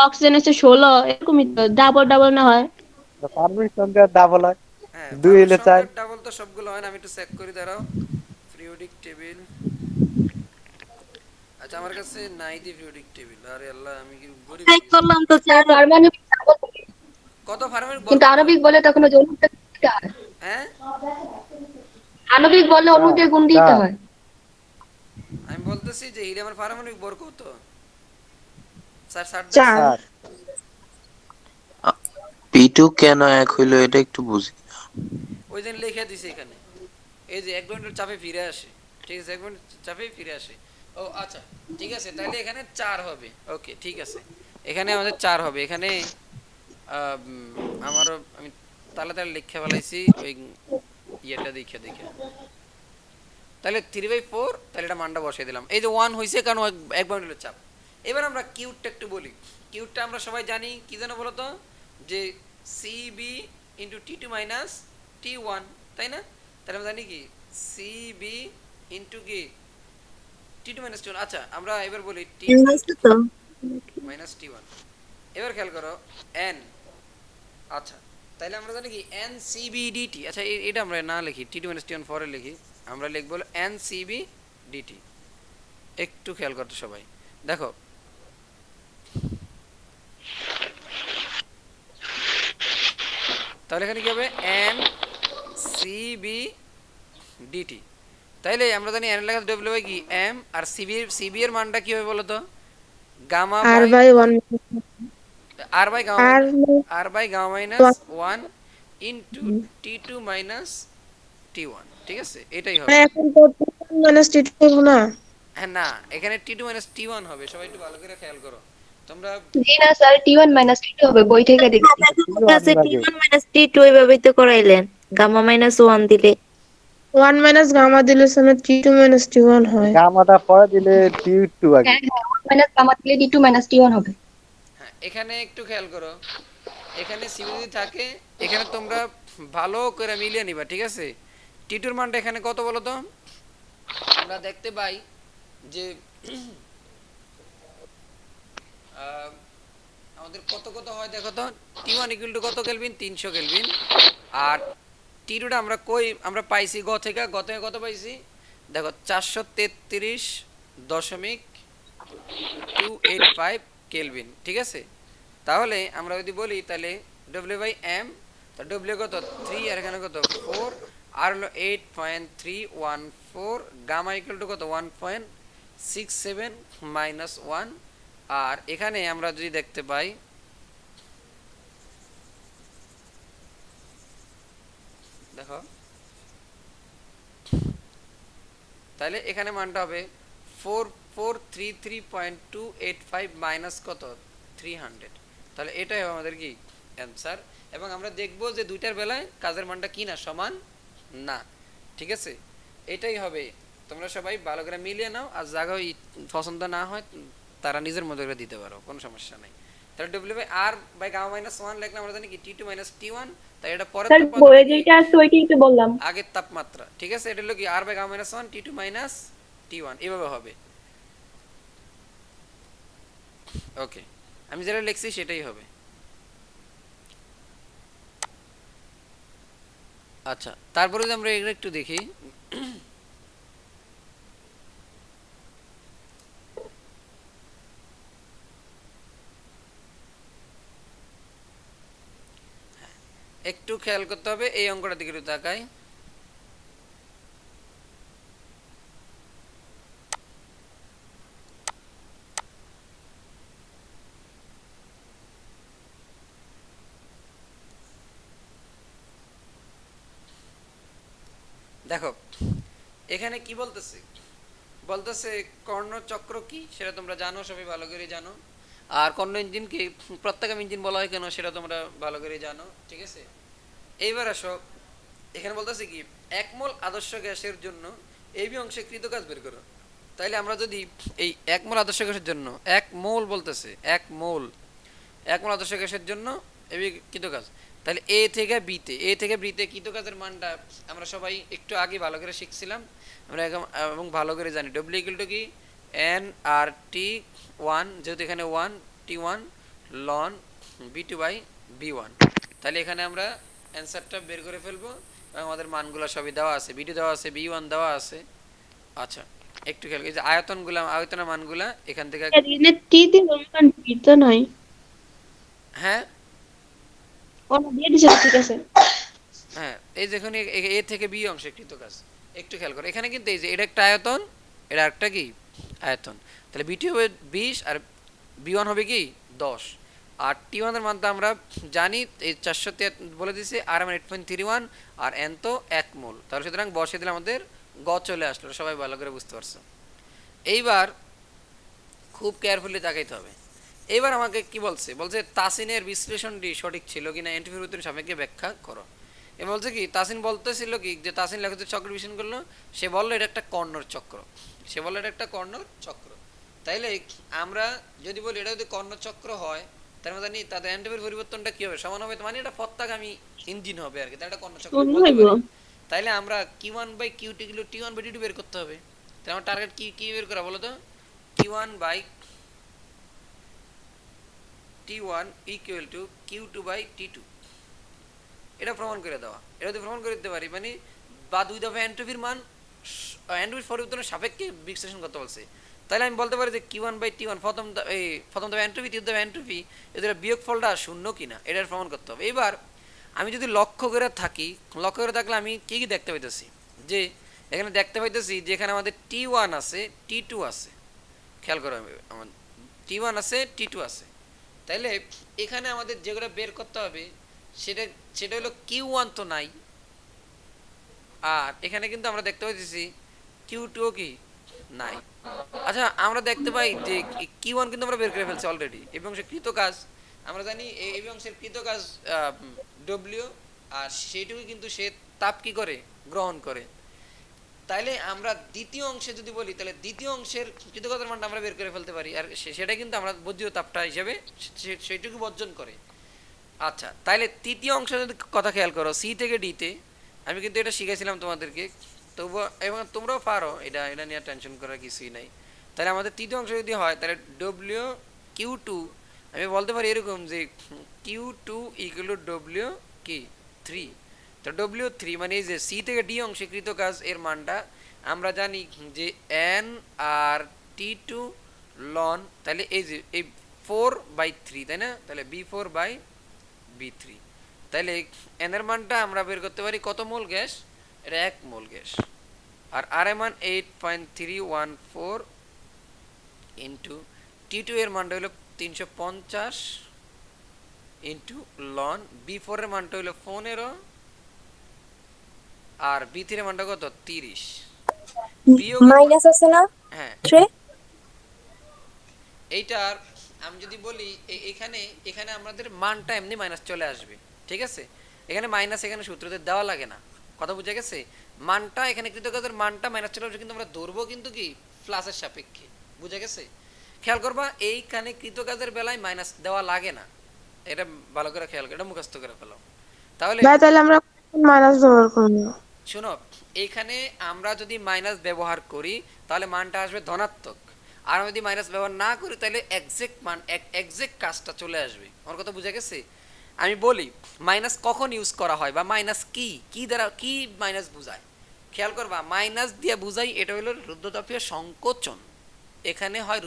অক্সিজেন আছে 16 এরকমই তো ডাবল ডাবল না হয়। পারমাণবিক সংখ্যা ডাবল হয়, হ্যাঁ, 2 পারমাণবিক হলে 4। সংখ্যার ডাবল তো সবগুলো হয় না, আমি একটু চেক করি দাঁড়াও। পিরিয়ডিক টেবিল, আচ্ছা আমার কাছে নাই দি পিরিয়ডিক টেবিল। আরে আল্লাহ, আমি কি গরিব তাই নাকি? করলাম তো আর 4। পারমাণবিক ডাবল থাকে। কত পারমাণবিক ভর কিন্তু কত? আণবিক বলে তখন ওই অণুতে গুণ দিতে হয়। হ্যাঁ, আণবিক বলে অণুতে গুণ দিতে 4। হয়। আমি বলতেছি যে হিলিয়ামের পারমাণবিক ভর কত? স্যার স্যার দেন। 4। 4। P2 কেন এক হইলো এটা একটু বুঝি না। ওই দিন লিখে দিছি এখানে, এই যে 1 পয়েন্টের চাপে ফিরে আসে, ঠিক আছে, 1 পয়েন্ট চাপে ফিরে আসে। ও আচ্ছা, ঠিক আছে, তাহলে এখানে 4 হবে। ওকে, ঠিক আছে, এখানে আমাদের 4 হবে। এখানে আমারও আমি তাহলে তাহলে লিখে ফেলাইছি ওই ইয়েটা দেখে দেখে। তাহলে 3/4, তাহলে এটা মানটা বসাই দিলাম। এই যে 1 হইছে কারণ 1 পয়েন্টের চাপ। এবার আমরা কিউটটা একটু বলি। কিউটটা আমরা সবাই জানি কি জানো বলো তো, যে সিবি ইন্টু টি2 মাইনাস টি1, তাই না? তাহলে আমরা জানি কি সিবি ইন্টু কি টি2 মাইনাস টি1। আচ্ছা আমরা এবার বলি টি2 হয়েছে তো। মাইনাস টি1। এবার খেয়াল করো এন। আচ্ছা, তাহলে আমরা জানি কি এন সিবি ডিটি। আচ্ছা এটা আমরা না লিখি, টি2 মাইনাস টি1 পরে লিখি। আমরা লিখবো এন সিবি ডিটি। একটু খেয়াল করতে সবাই দেখো, তাহলে এখানে কি হবে এন সিবি ডিটি। তাইলে আমরা জানি এন লেখা ডব্লিউ বাই কি এম, আর সিবি এর মানটা কি হবে বলো তো, gamma R by by 1 R by gamma R minus R by gamma minus 1 into T two minus T one, ঠিক আছে, এটাই হবে। এখন তো মাইনাস টি টু না। হ্যাঁ না, এখানে টি2 মাইনাস টি1 হবে, সবাই একটু ভালো করে খেয়াল করো তোমরা। জি না স্যার টি1 মাইনাস টি টু হবে, বই থেকে দেখছি। আমার কাছে T1 মাইনাস T2 এইভাবেই তো করাইলেন, গামা মাইনাস 1 দিলে। 1 মাইনাস গামা দিলে শোনো টি2 মাইনাস টি1 হয়। গামাটা পরে দিলে টি2 আগে। হ্যাঁ হ্যাঁ 1 মাইনাস গামা দিলে টি2 মাইনাস টি1 হবে। হ্যাঁ, এখানে একটু খেয়াল করো, এখানে সিবি যদি থাকে এখানে তোমরা ভালো করে মিলিয়ে নিবা, ঠিক আছে। টি2 এর মানটা এখানে কত বলো তো, আমরা দেখতে পাই যে আমাদের কত কত হয় দেখো তো, টি1 ইকুয়াল টু কত কেলভিন, 300 কেলভিন। আর টি2টা আমরা আমরা পাইছি গ থেকে কত পাইছি দেখো, 433.285 কেলভিন, ঠিক আছে। তাহলে আমরা যদি বলি তাহলে ডব্লিউ বাই এম, তো ডব্লিউ কত 3 আর এখানে কত 4, আর হলো 8.314, গামা ইকুয়াল টু কত 1.67 মাইনাস 1। আর এখানে আমরা যদি দেখতে পাই, দেখো তাহলে এখানে মানটা হবে 4433.285 মাইনাস কত 300। তাহলে এটাই হবে আমাদের কি অ্যান্সার। এবং আমরা দেখব যে দুইটার বেলায় কাজের মানটা কি না সমান না, ঠিক আছে, এটাই হবে। তোমরা সবাই ভালো করে মিলিয়ে নাও, আর জায়গায় পছন্দ না হয় তারা নিজের মতো করে দিতে পারো, কোনো সমস্যা নাই। তাহলে W by R by gamma minus 1 লিখলে আমরা জানি কি টি2 মাইনাস টি1। তাই এটা পরের স্যার বইয়ে যেটা আছে ওইটাই তো বললাম। আগের তাপমাত্রা, ঠিক আছে, এটা হলো কি আর বাই গামা মাইনাস 1 টি2 মাইনাস টি1 এভাবে হবে। ওকে, আমি যেটা লিখছি সেটাই হবে। আচ্ছা, তারপরে যদি আমরা এগুলো একটু দেখি, একটু খেয়াল করতে হবে এই অঙ্কটার দিকে একটু তাকাই। দেখো এখানে কি বলতেছে, বলতেছে কর্ণচক্র কি সেটা তোমরা জানো, সবাই ভালো করে জানো। আর কর্ণ ইঞ্জিনকে প্রত্যাগামী ইঞ্জিন বলা হয় কেন সেটা তোমরা ভালো করে জানো, ঠিক আছে। এইবার আসো, এখানে বলতেছে কি 1 মোল আদর্শ গ্যাসের জন্য এই বি অংশে কৃত কাজ বের করো। তাইলে আমরা যদি এই 1 মোল আদর্শ গ্যাসের জন্য 1 মোল বলতেছে, 1 মোল আদর্শ গ্যাসের জন্য এই বি কৃত কাজ, তাহলে এ থেকে বিতে কৃত কাজের মানটা আমরা সবাই একটু আগে ভালো করে শিখছিলাম আমরা এবং ভালো করে জানি। ডব্লিউ ইকুয়াল টু কি এন আর টি 1, যেহেতু এখানে 1 টি 1 লন বি2 বাই বি1। তাহলে এখানে আমরা অ্যান্সারটা বের করে ফেলবো এবং আমাদের মানগুলো সবই দেওয়া আছে, বি2 দেওয়া আছে, বি1 দেওয়া আছে। আচ্ছা একটু খেয়াল, এই যে আয়তনের মানগুলা এখান থেকে, এখানে টি দিব কারণ টি তো নাই। হ্যাঁ ও না, দিয়ে দিছে, ঠিক আছে। হ্যাঁ এই দেখুন এ থেকে বি অংশে কৃত কাজ, একটু খেয়াল করো এখানে কিন্তু এই যে এটা একটা আয়তন, এটা একটা কি আয়তন, তাহলে বিটি হবে 20 আর বি1 হবে কি 10। আর টি1 এর মান তো আমরা জানি এই 400 বলে দিয়েছি, আর এম 8.31 আর এন তো 1 মোল, তাহলে সুতরাং বসিয়ে দিলে আমাদের গ চলে আসলো, সবাই ভালো করে বুঝতে পারছো। এইবার খুব কেয়ারফুলি তাকাইতে হবে। এইবার আমাকে কি বলছে, বলছে তাসিনের বিশ্লেষণটি সঠিক ছিল কিনা এন্ট্রির উত্তর সাপেক্ষে ব্যাখ্যা করো। এ বলছে কি, তাসিন বলতেছিল কি যে তাসিন লেখকের চক্র বিশ্লেষণ করলো, সে বললো এটা একটা কর্ণর চক্র, সে বললো এটা একটা কর্ণর চক্র। তাইলে আমরা যদি বলি এটা যদি কর্ণর চক্র হয়, তার মানে জানি তাদের এন্ট্রির পরিবর্তনটা কি হবে, সমান হবে, মানে এটা পত্তাগামী ইঞ্জিন হবে আর কি, তাই এটা কর্ণর চক্র শূন্য বলতে হইব। পারি। তাইলে আমরা কিউ1 বাই কিউ2 কিলো টি1 বাই টি2 বের করতে হবে। তাহলে আমার টার্গেট কি কি বের করা বলো তো, টি1 বাই টি1 ইকুয়াল টু কিউ2 বাই টি2, এটা প্রমাণ করে দেওয়া। এটা যদি প্রমাণ করে দিতে পারি মানে, বা দুই দফা এন্ট্রপির মান এন্ট্রপির পরিবর্তনের সাপেক্ষে বিশ্লেষণ করতে বলছে, তাহলে আমি বলতে পারি যে কিউ1 বাই টি1 প্রথম দফা এন্ট্রপি, দ্বিতীয় দফা এন্ট্রপি, এদের বিয়োগফলটা শূন্য কিনা এটার প্রমাণ করতে হবে। এবার আমি যদি লক্ষ্য করে থাকি, লক্ষ্য করে থাকলে আমি কি কি দেখতে পাইতেছি, যে এখানে দেখতে পাইতেছি যে এখানে আমাদের টি1 আছে, টি2 আছে, খেয়াল করো আমার টি1 আছে, টি2 আছে। তাইলে এখানে আমাদের যেগুলো বের করতে হবে সেটা সেটা হলো কিউ1 তো নাই, আর এখানে কিন্তু আমরা দেখতে পাচ্ছি কিউ2 কি নাই। আচ্ছা আমরা দেখতে পাই যে কিউ1 কিন্তু আমরা বের করে ফেলছি অলরেডি, এবং সে কৃত কাজ আমরা জানি এই অংশের কৃত কাজ ডব্লিউ, আর সেইটুকু কিন্তু সে তাপ কি করে গ্রহণ করে। তাইলে আমরা দ্বিতীয় অংশে যদি বলি, তাহলে দ্বিতীয় অংশের কৃতকাজের মানটা আমরা বের করে ফেলতে পারি, আর সেটা কিন্তু আমরা বজ্রীয় তাপটা হিসেবে সেইটুকু বর্জন করে। আচ্ছা তাইলে তৃতীয় অংশ যদি কথা খেয়াল করো, সি থেকে ডিতে, আমি কিন্তু এটা শিখাইছিলাম তোমাদেরকে, তবুও এবং তোমরাও পারো, এটা এটা নিয়ে টেনশন করার কিছুই নাই। তাহলে আমাদের তৃতীয় অংশ যদি হয়, তাহলে ডব্লিউ কিউ2, আমি বলতে পারি এরকম যে কিউ2 ইকুয়াল টু ডব্লিউ কি 3। তো ডব্লিউ 3 মানে এই যে সি থেকে ডি অংশে কৃত কাজ এর মানটা আমরা জানি যে এন আর টি2 লন, তাহলে এই যে এই 4/3 তাই না, তাহলে b4/b3, তাহলে এন এর মানটা আমরা বের করতে পারি কত মোল গ্যাস, এটা 1 মোল গ্যাস। আর আর এর মান 8.314 ইন্টু টি2 এর মানটা হলো 350 ইন্টু লন, বি4 এর মানটা হলো 15 আর বি3 এর মানটা কত 30। মাইনাস আছে না হ্যাঁ ট্রে? এইটার আমি যদি বলি এখানে এখানে আমাদের মানটা এমনি মাইনাস চলে আসবে, ঠিক আছে, এখানে মাইনাস এখানে সূত্রতে দেওয়া লাগে না, কথা বুঝে গেছে। মানটা এখানে কৃতকাজের মানটা মাইনাস চলে আসবে, কিন্তু আমরা ধরবো কিন্তু কি প্লাসের সাপেক্ষে, বুঝে গেছে। খেয়াল করবা এইখানে কৃতকাজের বেলায় মাইনাস দেওয়া লাগে না, এটা ভালো করে খেয়াল করে, এটা মুখস্থ করে ফেলো। তাহলে ভাই তাহলে আমরা মাইনাস ব্যবহার করব। শোনো, এইখানে আমরা যদি মাইনাস ব্যবহার করি তাহলে মানটা আসবে ধনাত্মক, আর যদি মাইনাস ব্যবহার না করি তাহলে এক্সাক্ট মান এক্সাক্ট কাজটা চলে আসবে। আমার কথা বুঝা গেছে। আমি বলি মাইনাস কখন ইউজ করা হয়, বা মাইনাস কি কি দ্বারা কি মাইনাস বোঝায়, খেয়াল করবা মাইনাস দিয়ে বুঝাই এটা হলো রুদ্ধতাপীয় সংকোচন, এখানে হয়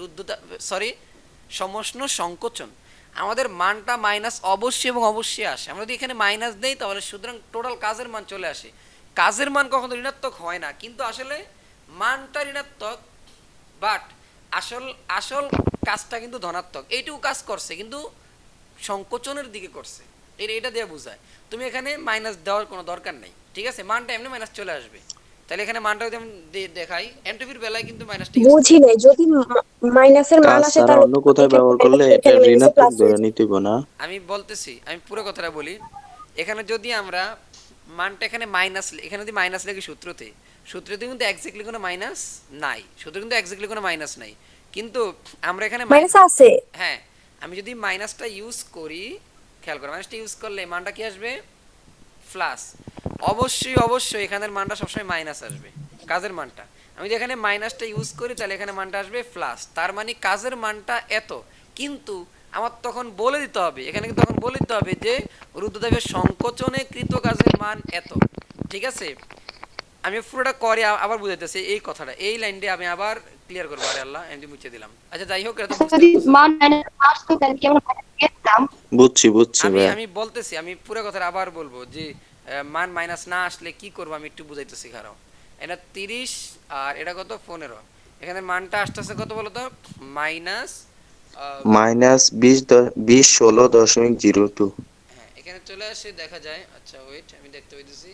সমষ্ণ সংকোচন। আমাদের মানটা মাইনাস অবশ্যই এবং অবশ্যই আসে, আমরা যদি এখানে মাইনাস দেই তাহলে সুতরাং টোটাল কাজের মান চলে আসে। কাজের মান কখনো ঋণাত্মক হয় না, কিন্তু আসলে মানটা ঋণাত্মক, বাট আসল আসল কাজটা কিন্তু ধনাত্মক। এইটুকু কাজ করছে কিন্তু সংকোচনের দিকে করছে, এটা দিয়ে বোঝায়। তুমি এখানে মাইনাস দেওয়ার কোনো দরকার নেই, ঠিক আছে, মানটা এমনি মাইনাস চলে আসবে। তাহলে এখানে মানটা যদি আমি দেখাই, এন্ট্রপির বেলায় কিন্তু মাইনাসটা ইউজ বুঝি নাই, যদি মাইনাসের মান আসে তাছাড়া তাহলে অন্য কোথায় ব্যবহার করলে এটা এখানে মাইনাসে ঋণাত্মক প্লাস হয়ে ধরে যায়। নিতে হবে না। আমি বলতেছি, আমি পুরো কথাটা বলি। এখানে যদি আমরা মানটা এখানে মাইনাস, এখানে যদি মাইনাস লিখি সূত্রতে কিন্তু এক্স্যাক্টলি কোনো মাইনাস নাই, সূত্রে কিন্তু এক্স্যাক্টলি কোনো মাইনাস নাই, কিন্তু আমরা এখানে মাইনাস আছে। হ্যাঁ আমি যদি মাইনাসটা ইউজ করি, খেয়াল করো মাইনাসটা ইউজ করলে মানটা কি আসবে প্লাস। অবশ্যই অবশ্যই এখানের মানটা সবসময় মাইনাস আসবে, কাজের মানটা। আমি যদি এখানে মাইনাসটা ইউজ করি তাহলে এখানে মানটা আসবে প্লাস, তার মানে কাজের মানটা এত, কিন্তু আমার তখন বলে দিতে হবে, এখানে কিন্তু তখন বলে দিতে হবে যে রুদ্ধতাপের সংকোচনে কৃত কাজের মান এত। ঠিক আছে, আমি পুরোটা করে আবার বুঝাইতেছি এই কথাটা, এই লাইনটা আমি আবার ক্লিয়ার করবো। আরে আল্লাহ, আমি মুছে দিলাম। আচ্ছা যাই হোক, এটা তো বুঝতে যদি পারতেছো। মান মাইনাস আসতো তাহলে কি আমরা পেতাম? বুঝছি আমি ভাইয়া। আমি বলতেছি, আমি পুরো কথাটা আবার বলবো যে মান মাইনাস না আসলে কি করবো, আমি একটু বুঝাইতেছি। খারাপ, এটা 30 আর এটা কত 15, এখানে মানটা আসতেছে কত বলো তো, মাইনাস -20 16.02। হ্যাঁ এখানে চলে আসে দেখা যায়। আচ্ছা ওয়েট, আমি দেখতে পাইতেছি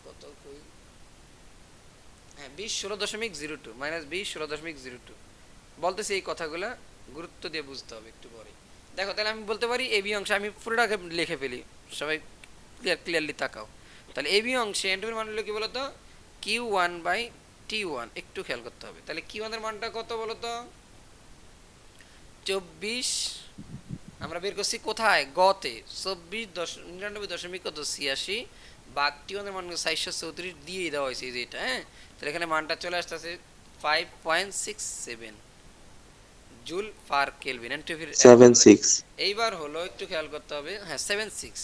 কত কই, হ্যাঁ 20 16.02, -20 16.02। বলতেছি এই কথাগুলা গুরুত্ব দিয়ে বুঝতে হবে একটু পরে। দেখো তাহলে আমি বলতে পারি এবি অংশে আমি পুরোটাকে লিখে ফেলি, সবাই ক্লিয়ারলি তাকাও। তাহলে এবি অংশে এন্ট্রপির মান হলো কি বলতো, Q1/T1। একটু খেয়াল করতে হবে। তাহলে Q1 এর মানটা কত বলতো, 24, আমরা বের করছি কোথায়, গতে 24.99.86 বাঘ T1 এর মান 434 দিয়ে দেওয়া হয়েছে এই যে এটা। হ্যাঁ, তাহলে এখানে মানটা চলে আসতেছে 5.67 জুল পার কেলভিন এন্ট্রপির। 76। এইবার হলো একটু খেয়াল করতে হবে, হ্যাঁ 76।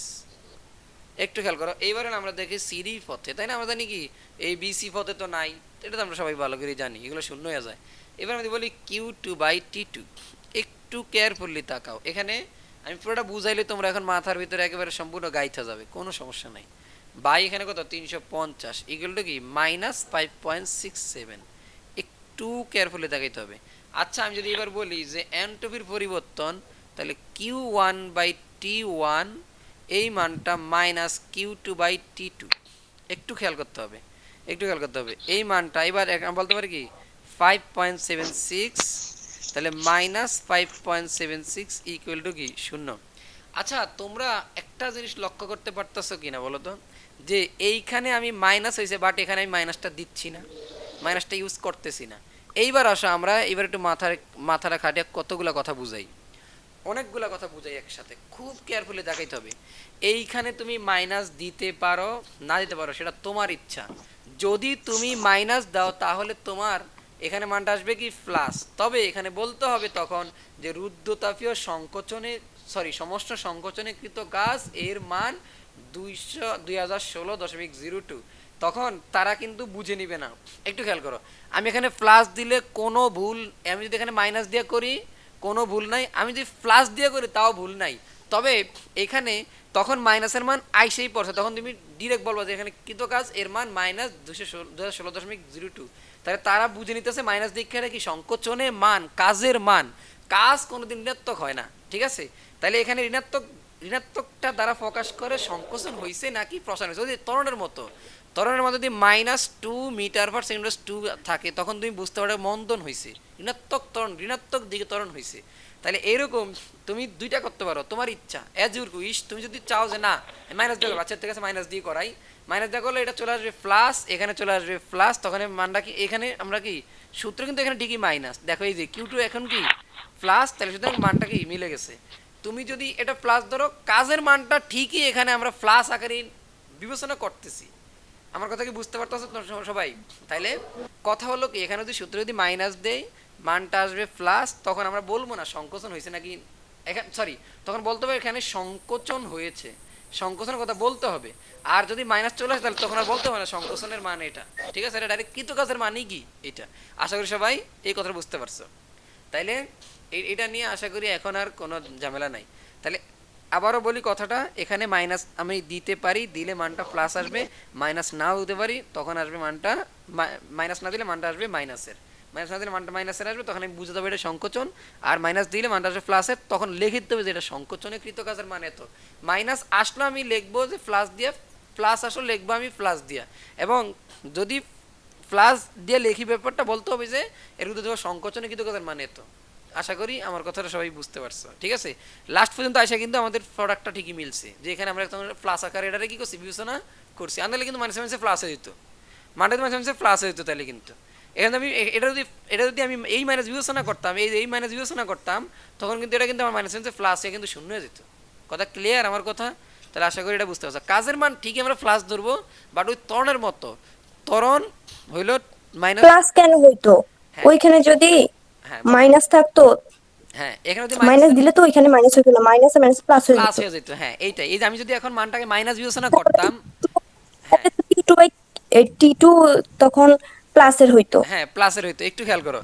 একটু খেয়াল করো, এইবার হলো আমরা দেখি সিডি পথে, তাই না? আমরা জানি কি এই বিসি পথে তো নাই, এটা তো আমরা সবাই ভালো করে জানি, এগুলো শূন্য হয়ে যায়। এবার আমি বলি Q2/T2। একটু কেয়ারফুলি তাকাও, এখানে আমি পুরোটা বুঝাইলে তোমরা এখন মাথার ভিতরে একেবারে সম্পূর্ণ গাইথা যাবে, কোনো সমস্যা নাই। বাই এখানে কত 350 ইকুয়াল টু কি -5.67। একটু কেয়ারফুলি তাকাইতে হবে। আচ্ছা আমি যদি এবার বলি যে এন্ট্রপির পরিবর্তন, তাহলে Q1/T1 এই মানটা -Q2/T2। একটু খেয়াল করতে হবে, একটু খেয়াল করতে হবে এই মানটা। এবার আমি বলতে পারি কি 5.76, তাহলে -5.76 ইকুয়াল টু কি 0। আচ্ছা তোমরা একটা জিনিস লক্ষ্য করতে পারতেছো কিনা বলো তো, যে এইখানে আমি মাইনাস হয়েছে বাট এখানে আমি মাইনাসটা দিচ্ছি না, মাইনাসটা ইউজ করতেছি না। এইবার আসো আমরা এবার একটু মাথাটা খাটিয়ে কতগুলো কথা বুঝাই, অনেকগুলা কথা বুঝাই একসাথে, খুব কেয়ারফুলি দেখাইতে হবে। এইখানে তুমি মাইনাস দিতে পারো না দিতে পারো, সেটা তোমার ইচ্ছা। যদি তুমি মাইনাস দাও তাহলে তোমার এখানে মানটা আসবে কি প্লাস। তবে এখানে বলতে হবে তখন যে রুদ্ধতাপীয় সংকোচনে সমস্ত সংকোচনে কৃত গাছ এর মান 2016.02। তখন তারা কিন্তু বুঝে নিবে না। একটু খেয়াল করো, আমি এখানে প্লাস দিলে কোনো ভুল, আমি যদি এখানে মাইনাস দিয়ে করি কোনো ভুল নাই, আমি যদি প্লাস দিয়ে করি তাও ভুল নাই। তবে এখানে তখন মাইনাসের মান আইসেই পড়ছে, তখন তুমি ডিরেক্ট বলবো যে এখানে কৃত কাজ এর মান -2016.02। তাহলে তারা বুঝে নিতেছে মাইনাস দীক্ষাটা কি সংকোচনে মান, কাজের মান। কাজ কোনোদিন ঋণাত্মক হয় না, ঠিক আছে? তাহলে এখানে ঋণাত্মকটা দ্বারা প্রকাশ করে সংকোচন হয়েছে নাকি প্রসারণ হয়েছে। যদি ত্বরণের মতো যদি -2 মিটার/সেকেন্ড/2 থাকে তখন তুমি বুঝতে পারবে মন্দন হয়েছে, ঋণাত্মক ত্বরণ, ঋণাত্মক দিকে ত্বরণ হয়েছে। তাহলে এরকম তুমি দুইটা করতে পারো, তোমার ইচ্ছা, অ্যাজ ইউর উইশ। তুমি যদি চাও যে না মাইনাস দিয়ে বাচ্চার থেকে মাইনাস দিয়ে করাই, মাইনাস দিয়ে করলে এটা চলে আসবে প্লাস, এখানে চলে আসবে প্লাস, তখন মানটা কি এখানে আমরা কি সূত্র কিন্তু এখানে ঠিকই মাইনাস। দেখো এই যে Q2 এখন কি প্লাস, তাহলে সুতরাং মানটা কি মিলে গেছে। তুমি যদি এটা প্লাস ধরো, কাজের মানটা ঠিকই এখানে আমরা প্লাস আকারে বিবেচনা করতেছি। আমার কথা কি বুঝতে পারতেছো সবাই? তাইলে কথা হলো কি, এখানে যদি সূত্র যদি মাইনাস দেই মানটা আসবে প্লাস, তখন আমরা বলবো না সংকোচন হয়েছে নাকি, এখানে তখন বলতে হবে এখানে সংকোচন হয়েছে, সংকোচনের কথা বলতে হবে। আর যদি মাইনাস চলে আসে তাহলে তখন আর বলতে হবে না সংকোচনের মান এটা, ঠিক আছে? এটা ডাইরেক্ট কৃত কাজের মানই কি এটা। আশা করি সবাই এই কথাটা বুঝতে পারছো। তাইলে এটা নিয়ে আশা করি এখন আর কোনো ঝামেলা নাই। তাহলে আবারও বলি কথাটা, এখানে মাইনাস আমি দিতে পারি, দিলে মানটা প্লাস আসবে, মাইনাস নাও দিতে পারি তখন আসবে মানটা, মাইনাস না দিলে মানটা আসবে মাইনাসের, মাইনাস না দিলে মানটা মাইনাসের আসবে, তখন আমি বুঝতে হবে এটা সংকোচন। আর মাইনাস দিলে মানটা আসবে প্লাসের, তখন লিখে দিতে হবে যে এটা সংকোচনে কৃত কাজের মান এত। মাইনাস আসলো আমি লিখবো যে প্লাস দিয়ে, প্লাস আসলো লিখবো আমি প্লাস দিয়া। এবং যদি প্লাস দিয়ে লিখি ব্যাপারটা বলতে হবে যে এর মধ্যে সংকোচনে কৃত কাজের মান এত। আশা করি আমার কথাটা সবাই বুঝতে পারছো, ঠিক আছে? লাস্ট পর্যন্ত আসা কিন্তু আমাদের প্রোডাক্টটা ঠিকই মিলছে, যে এখানে আমরা প্লাস আকারে এটারে কি করছি বিবেচনা করছি, আনলে কিন্তু মাইনাসে মাইনাসে প্লাস হয়ে যেত, মানটা মাইনাসে মাইনাসে প্লাস হয়ে যেত। তাহলে কিন্তু এখানে আমি এটা যদি আমি এই মাইনাস বিবেচনা করতাম, এই মাইনাস বিবেচনা করতাম, তখন কিন্তু এটা কিন্তু আমার মাইনাসে মাইনাসে প্লাস হয়ে কিন্তু শূন্য হয়ে যেত। কথা ক্লিয়ার আমার কথা? তাহলে আশা করি এটা বুঝতে পারছো। কাজের মান ঠিকই আমরা প্লাস ধরবো, বাট ওই ত্বরণের মতো, ত্বরণ হইল মাইনাস। প্লাস কেন হইতো? হ্যাঁ ওইখানে যদি হ্যাঁ মাইনাস থাকতো হ্যাঁ এখানে যদি মাইনাস দিলে তো ওইখানে মাইনাস হয়ে গেল, মাইনাসে মাইনাস প্লাস হয়ে প্লাস যেত। হয়ে যেত। হ্যাঁ এইটাই, এই যে আমি যদি এখন মানটাকে মাইনাস বিবেচনা করতাম, হ্যাঁ তাহলে তো T2 তখন প্লাসের হইতো। হ্যাঁ প্লাসের হইতো। একটু খেয়াল করো,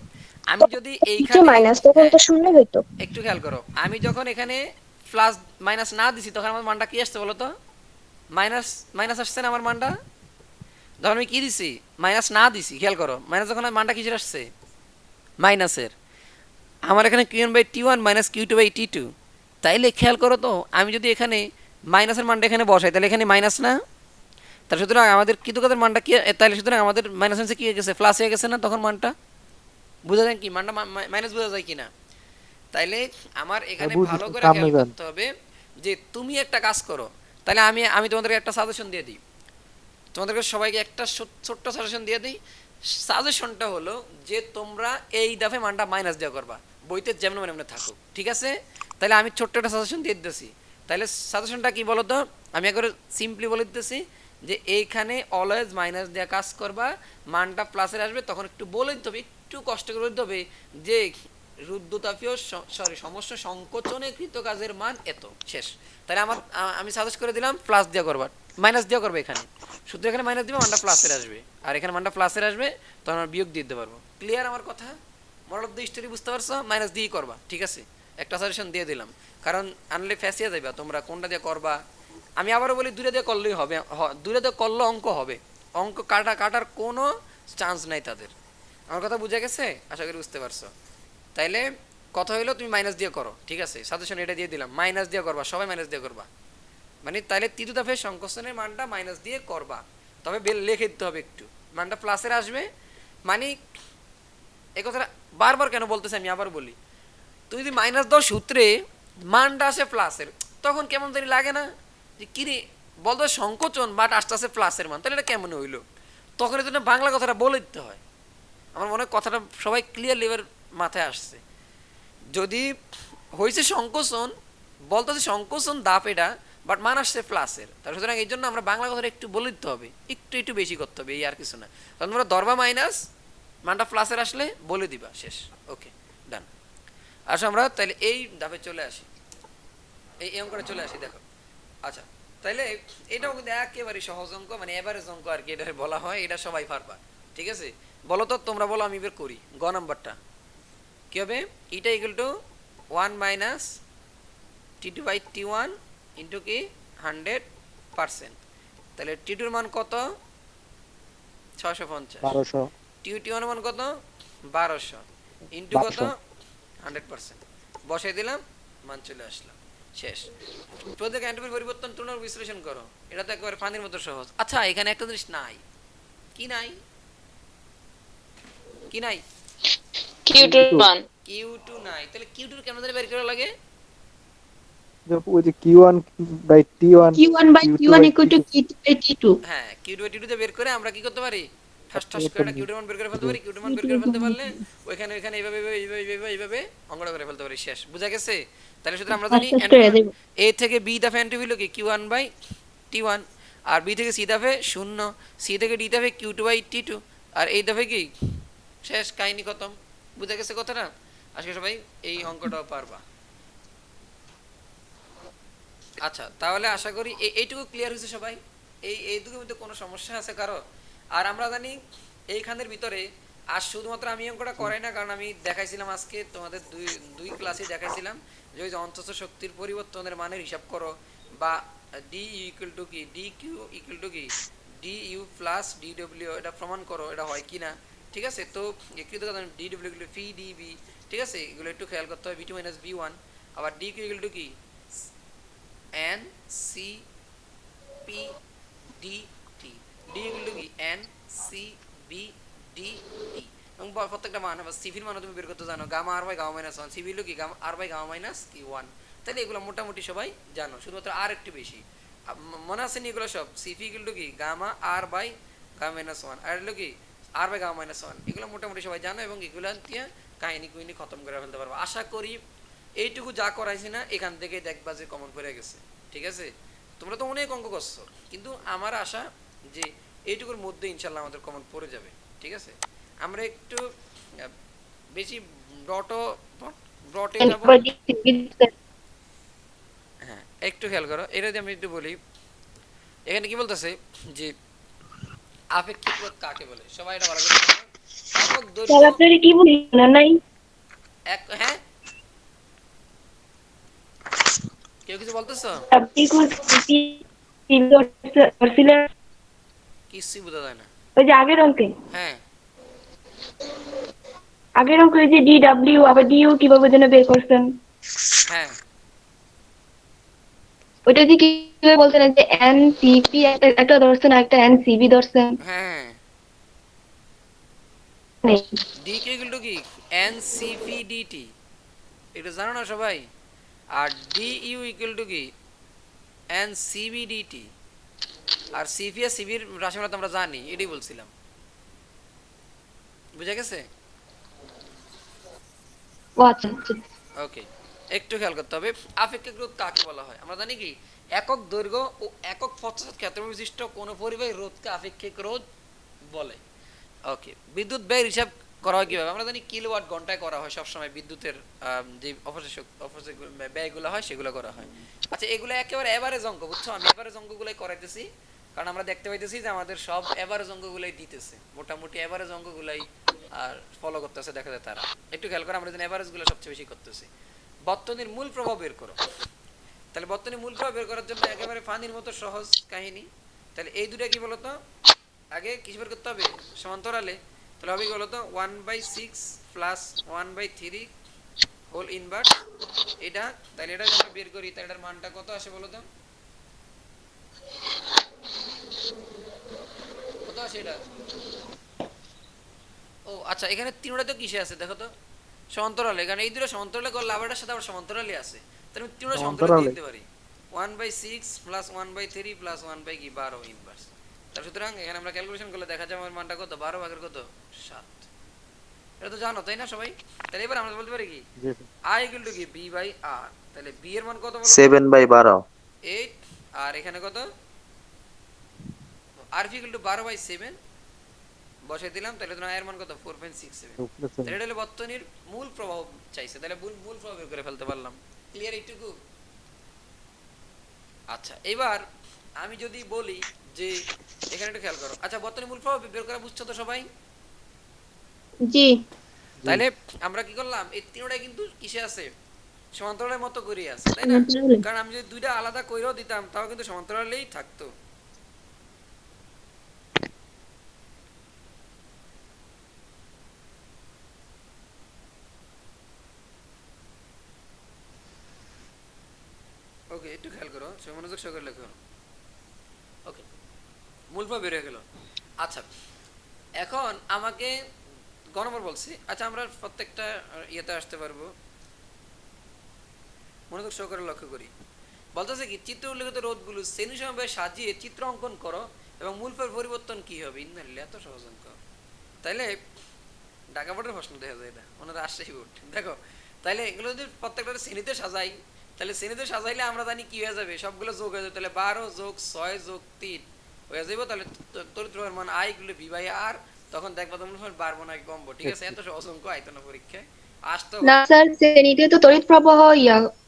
আমি যদি T2 এইখানে, মাইনাস তখন হ্যাঁ তো শূন্য হইতো। একটু খেয়াল করো, আমি যখন এখানে প্লাস মাইনাস না দিছি তখন আমার মানটা কি আসছে বলো তো? মাইনাস মাইনাস আসছে না আমার মানটা? যখন আমি কি দিছি, মাইনাস না দিছি, খেয়াল করো মাইনাস যখন আমার মানটা কিসের আসছে? মাইনাসের। আমার এখানে Q1/T1 মাইনাস Q2/T2, তাইলে খেয়াল করো তো আমি যদি এখানে মাইনাসের মানটা এখানে বসাই তাহলে এখানে মাইনাস না? তাহলে সুতরাং আমাদের কৃতকাজের মানটা কি, তাহলে সুতরাং আমাদের মাইনাস হচ্ছে কি হয়ে গেছে, প্লাস হয়ে গেছে না তখন মানটা? বোঝা যায় কি মানটা মাইনাস বোঝা যায় কিনা? তাইলে আমার এখানে ভালো করে খেয়াল করতে হবে যে তুমি একটা কাজ করো। তাহলে আমি আমি তোমাদেরকে একটা সাজেশন দিয়ে দিই, তোমাদেরকে সবাইকে একটা ছোট্ট সাজেশন দিয়ে দিই। সাজেশনটা হলো যে তোমরা এই দফে মানটা মাইনাস দেওয়া করবা, বইতে যেমন মানে থাকুক, ঠিক আছে? তাহলে আমি ছোট্ট একটা সাজেশন দিয়ে দিতেছি। তাহলে সাজেশনটা কি বলো তো? আমি একবার সিম্পলি বলে দিতেছি যে এইখানে অলওয়েজ মাইনাস দেওয়া কাজ করবা, মানটা প্লাসের আসবে তখন একটু বলে দিতে হবে, একটু কষ্ট করে বলতে হবে যে রুদ্ধতাপীয় সমস্যা সংকোচনে কৃত কাজের মান এত, শেষ। তাহলে আমি সাজেস্ট করে দিলাম প্লাস দেওয়া করবা, মাইনাস দেওয়া করবে এখানে, শুধু এখানে মাইনাস দিবে, মানটা প্লাসের আসবে, আর এখানে মানটা প্লাসের আসবে তখন আমরা বিয়োগ দিয়ে দিতে পারবো। ক্লিয়ার আমার কথা? মোরাল অফ দ্য স্টোরি বুঝতে পারছো? মাইনাস দিয়েই করবা, ঠিক আছে? একটা সাজেশন দিয়ে দিলাম, কারণ আনলে ফ্যাসিয়া যাইবা তোমরা কোনটা দিয়ে করবা। আমি আবারও বলি দূরে দিয়ে করলেই হবে, দূরে দিয়ে করলে অঙ্ক হবে, অঙ্ক কাটার কোনো চান্স নাই তাদের। আমার কথা বুঝে গেছে? আশা করি বুঝতে পারছো। তাইলে কথা হইলো তুমি মাইনাস দিয়ে করো, ঠিক আছে? সাজেশন এটা দিয়ে দিলাম, মাইনাস দিয়ে করবা, সবাই মাইনাস দিয়ে করবা। মানে তাইলে তৃতীয় দফায় সংকোচনের মানটা মাইনাস দিয়ে করবা, তবে লিখে দিতে হবে একটু, মানটা প্লাসের আসবে। মানে এই কথাটা বারবার কেন বলতেছে আমি আবার বলি, তুমি যদি মাইনাস দাও সূত্রে মানটা আসে প্লাসের, তখন কেমন জানি লাগে না যে কিরে বলতো সংকোচন বাট আস্তে আস্তে প্লাসের মান, তাহলে এটা কেমন হইলো? তখন এই জন্য বাংলা কথাটা বলে দিতে হয়। আমার মনে হয় কথাটা সবাই ক্লিয়ার লেভেল মাথায় আসছে। যদি হয়েছে সংকোচন, বলতেছে সংকোচন দাপ এটা, বাট মান আসছে প্লাসের, তাহলে সুতরাং এই জন্য আমরা বাংলা কথাটা একটু বলে দিতে হবে, একটু বেশি করতে হবে, এই আর কিছু না। তখন তোমরা ধরবা মাইনাস, মানটা প্লাসের আসলে বলে দিবা, শেষ। ওকে ডান। আসো আমরা তাহলে এই ধাপে চলে আসি, এই অঙ্কটা চলে আসি, দেখো। আচ্ছা তাইলে এটাও কিন্তু একেবারে সহজ অঙ্ক, মানে এভারেজ অঙ্ক আর কি এটা বলা হয়, এটা সবাই পারবা, ঠিক আছে? বলো তো, তোমরা বলো, আমি বের করি। গ নাম্বারটা কি হবে? এটা equal two 1 minus T2/T1 into কি 100%। তাহলে T2 এর মান কত? 650। 1200 T1 এর মান কত? 1200 ইন্টু কত? 100%। বসাই দিলাম, মান চলে আসলো, শেষ। প্রত্যেক অ্যান্টিপির পরিবর্তন তুলনার বিশ্লেষণ করো, এটা তো একেবারে পানির মতো সহজ। আচ্ছা এখানে একটা জিনিস নাই, কি নাই? কি নাই? Q2 নাই। তাহলে Q2 কেমন ধরে বের করা লাগে? ওই যে Q1/T1 Q1/T1 equal to Q2/T2. হ্যাঁ Q2/T2 তে বের করে আমরা কি করতে পারি? ঠাস করে একটা Q2 মান বের করে ফেলতে পারি। Q2 মান বের করে ফেলতে পারলে ওইখানে এইভাবে অঙ্কটা করে ফেলতে পারি, শেষ। বুঝা গেছে? তাহলে শুধু আমরা জানি A থেকে B দফা এন্ট্রি হলো কি Q1/T1, আর B থেকে C দফে 0, C থেকে D দফে Q2/T2, আর এই দফে কি শেষ, কাহিনী খতম। বুঝা গেছে কথাটা? আজকে সবাই এই অঙ্কটাও পারবা। আচ্ছা তাহলে আশা করি এইটুকু ক্লিয়ার হয়েছে সবাই। এইটুকুর মধ্যে কোনো সমস্যা আছে কারো? আর আমরা জানি এইখানের ভিতরে আর শুধুমাত্র আমি অঙ্কটা করাই না, কারণ আমি দেখাইছিলাম আজকে তোমাদের দুই ক্লাসে দেখাইছিলাম যে ওই যে অন্তঃ শক্তির পরিবর্তনের মানের হিসাব করো, বা ডি ইকুয়াল টু কি ডি কিউ ইকুয়াল টু কি d U plus d W, এটা প্রমাণ করো এটা হয় কি না, ঠিক আছে? তো একটু d W equal to P d V, ঠিক আছে? এগুলো একটু খেয়াল করতে হবে, বি2 মাইনাস বি1। আবার ডি কিউ ইকুয়াল টু কি n C P d T, d equal to কি n C V d T, এবং প্রত্যেকটা মান হবে সিভির মান তুমি বের করতে জানো, gamma R by gamma minus 1, CV হলো কি gamma R by gamma minus কি 1। তাহলে এগুলো মোটামুটি সবাই জানো, শুধুমাত্র আর একটু বেশি মনে আছে নি এগুলো সব। সিভি ইকুয়াল টু কি gamma R by gamma minus 1, আর হলো কি আর বাই গামা মাইনাস 1। এগুলো মোটামুটি সবাই জানো, এবং এগুলো দিয়ে কাহিনী কুহিনী খতম করে ফেলতে পারবো আশা করি। এইটুকু যা করাইছি না এখান থেকে দেখবা যে কমন পড়ে গেছে, ঠিক আছে? তোমরা তো অনেক অঙ্ক করছো, কিন্তু আমার আশা যে এইটুকুর মধ্যে ইনশাল্লাহ আমাদের কমন পড়ে যাবে, ঠিক আছে? আমরা একটু বেশি ব্রটে And যাব। for this with হ্যাঁ, একটু খেয়াল করো, এটা যদি আমি একটু বলি, এখানে কি বলতেছে যে আপেক্ষিক রোধ কাকে বলে, সবাই এটা ভালো করে শোনো। একক স্যার দৈর্ঘ্য আপনার কি বলি না নাই এক, হ্যাঁ কেউ কিছু বলতেছো? আপনি কোন কি করছিলেন কিছুই বোঝা যায় না। ওই যে আগের অঙ্কে হ্যাঁ, যে ডি ডাব্লিউ আবার ডিইউ কিভাবে যেন বের করছেন হ্যাঁ, ওইটা যে কিভাবে বলতেন যে এন সিপি একটা ধরছেন একটা এন সিবি ধরছেন হ্যাঁ, নেই ডি কে ইকুয়াল টু কি এনসিপিডিটি, এটা জানো না সবাই? আর ডি ইউ ইকুয়াল টু কি এনসিবিডিটি। আর সিপি আর সিবির রাশিমালা তো আমরা জানি, এটাই বলছিলাম। বুঝা গেছে? ও আচ্ছা আচ্ছা ওকে, একটু খেয়াল করতে হবে আপেক্ষিক রোধ কাকে বলা হয়। আমরা জানি কি একক দৈর্ঘ্য ও একক প্রচ্ছদ ক্ষেত্র বিশিষ্ট কোন পরিবাহী রোধকে আপেক্ষিক রোধ বলে। ওকে, বিদ্যুৎ ব্যয় হিসাব করা হয় কিভাবে? আমরা জানি কিলোওয়াট ঘন্টায় করা হয় সবসময়, বিদ্যুতের যে অপচয় ব্যয়গুলো হয় সেগুলো করা হয়। আচ্ছা, এগুলো একেবারে এভারেজ অঙ্ক, বুঝছো? আমি এভারেজ অঙ্কগুলোই করাইতেছি, কারণ আমরা দেখতে পাইতেছি যে আমাদের সব এভারেজ অঙ্কগুলোই দিতেছে, মোটামুটি এভারেজ অঙ্কগুলোই আর ফলো করতেছে দেখা যায় তারা। একটু খেয়াল করে, আমরা যেন এভারেজগুলো সবচেয়ে বেশি করতেছি। বর্তনীর মূল প্রভাব বের করো। তাহলে বর্তনীর মূল প্রভাব বের করার জন্য একেবারে পানির মতো সহজ কাহিনী। তাহলে এই দুটো কি বলতো, আগে কিছু বের করতে হবে সমান্তরালে। তাহলে হবে কি বলতো, 1/6 প্লাস 1/3 হোল ইনভার্স এটা। তাহলে এটা যদি বের করি তাহলে এটার মানটা কত আসে বলতো, কত আসে এটা? ও আচ্ছা, এখানে তিনটা তো কিসে আছে দেখো তো, সমান্তরালে। কারণ এই দুটো সমান্তরালে করলে আবার এটার সাথে আবার সমান্তরালে আছে, তাহলে আমি তিনটা সমান্তরালে দিয়ে সমান্তরালে। দিতে পারি। 1/6 প্লাস 1/3 প্লাস 1/12 ইনভার্স। তার সুতরাং এখানে আমরা ক্যালকুলেশন করলে দেখা যায় আমার মানটা কত, 12 ভাগের কত 7। এটা তো জানো তাই না সবাই? তাহলে এবার আমরা বলতে পারি কি জি স্যার। I ইকুয়াল টু কি B বাই R। তাহলে B এর মান কত বলো তো? 7/12। 8। আর এখানে কত, R ইকুয়াল টু 12/7 বসাই দিলাম। তাহলে তোমার এর মান কত, 4.67। তাহলে এটা হলো বর্তনীর মূল প্রবাহ চাইছে, তাহলে মূল প্রবাহ বের করে ফেলতে পারলাম। ক্লিয়ার এইটুকু? আচ্ছা, এবার আমি যদি বলি যে এখানে একটু খেয়াল করো। আচ্ছা, বর্তনীর মূল প্রবাহ বের করা বুঝছো তো সবাই? জি। তাহলে আমরা কি করলাম, এই তিনটাই কিন্তু কিসে আছে, সমান্তরালের মতো করে আছে, তাই না? সমান্তরালে। কারণ আমি যদি দুইটা আলাদা কইরাও দিতাম তাও কিন্তু সমান্তরালেই থাকতো। ওকে, একটু খেয়াল করো, মনোযোগ সহকারে লেখো। ওকে, মূল প্রভাব বের হয়ে গেল। আচ্ছা, এখন আমাকে গণবর বলছি। আচ্ছা, আমরা প্রত্যেকটা ইয়েতে আসতে পারবো, মনোযোগ সহকারে লক্ষ্য করি। বলতেছে কি, চিত্র উল্লেখিত রোধগুলো শ্রেণী সমবায়ে সাজিয়ে চিত্র অঙ্কন করো এবং মূল প্রভাবের পরিবর্তন কি হবে। ইন্নালিল্লাহ, এত সহজ অঙ্ক। তাইলে ঢাকা বোর্ডের প্রশ্ন দেখা যায় এটা, ওনারা রাজশাহী বোর্ড। দেখো, তাইলে এগুলো যদি প্রত্যেকটা শ্রেণীতে সাজাই, তাহলে শ্রেণীতে সাজাইলে আমরা জানি কি হয়ে যাবে, সবগুলো যোগ হয়ে যাবে। তাহলে 12 যোগ 6 যোগ 3 হয়ে যাবে। তাহলে তড়িৎ প্রবাহের মান I equal to V by R। তখন দেখবা তোমরা বাড়বো না কমবো। ঠিক আছে? এত সহজ অঙ্ক আইতো না পরীক্ষায়, আসতো। না স্যার শ্রেণীতে তো তড়িৎ প্রবাহ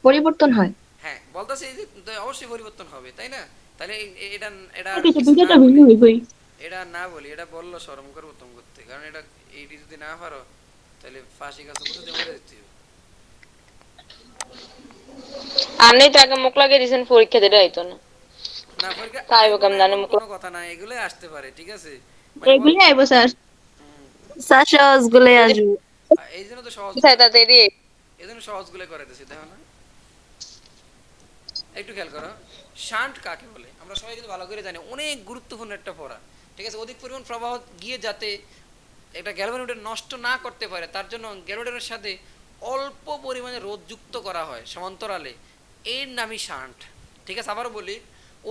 পরিবর্তন হয় হ্যাঁ, বলতেছে এই যে অবশ্যই পরিবর্তন হবে, তাই না? তাহলে এটা এটা আর কিন্তু কিছু দুইটা না তো ভিন্ন বলি, হইবই। এটা না বলি, এটা বললো শরম করবো তুমি করতে। কারণ এটা এইটি যদি না পারো তাহলে ফাঁসি গাছ কোথাও মরে যেতে হবে। আনে তো আগে মুখ লাগিয়ে দিয়েছেন পরীক্ষা দিতে হইতো না। না, পরীক্ষা তাই আইবো বোকাম না জানে এমন মুখ কোনো কথা না, এগুলোই আসতে পারে। ঠিক আছে? মানে এগুলি আইব স্যার। স্যার সহজগুলো আসবে। এই জন্য তো সহজ, তাড়াতাড়ি এই জন্য সহজগুলো করে দিছি, দেখো না? একটু খেয়াল করো, শান্ট কাকে বলে আমরা সবাই কিন্তু ভালো করে জানি, অনেক গুরুত্বপূর্ণ একটা পড়া। ঠিক আছে? অধিক পরিমাণ প্রবাহ গিয়ে যাতে এটা গ্যালভানোমিটার নষ্ট না করতে পারে তার জন্য গ্যালভানোমিটারের সাথে অল্প পরিমাণে রোধ যুক্ত করা হয় সমান্তরালে, এর নামই শান্ট। ঠিক আছে? আবারও বলি,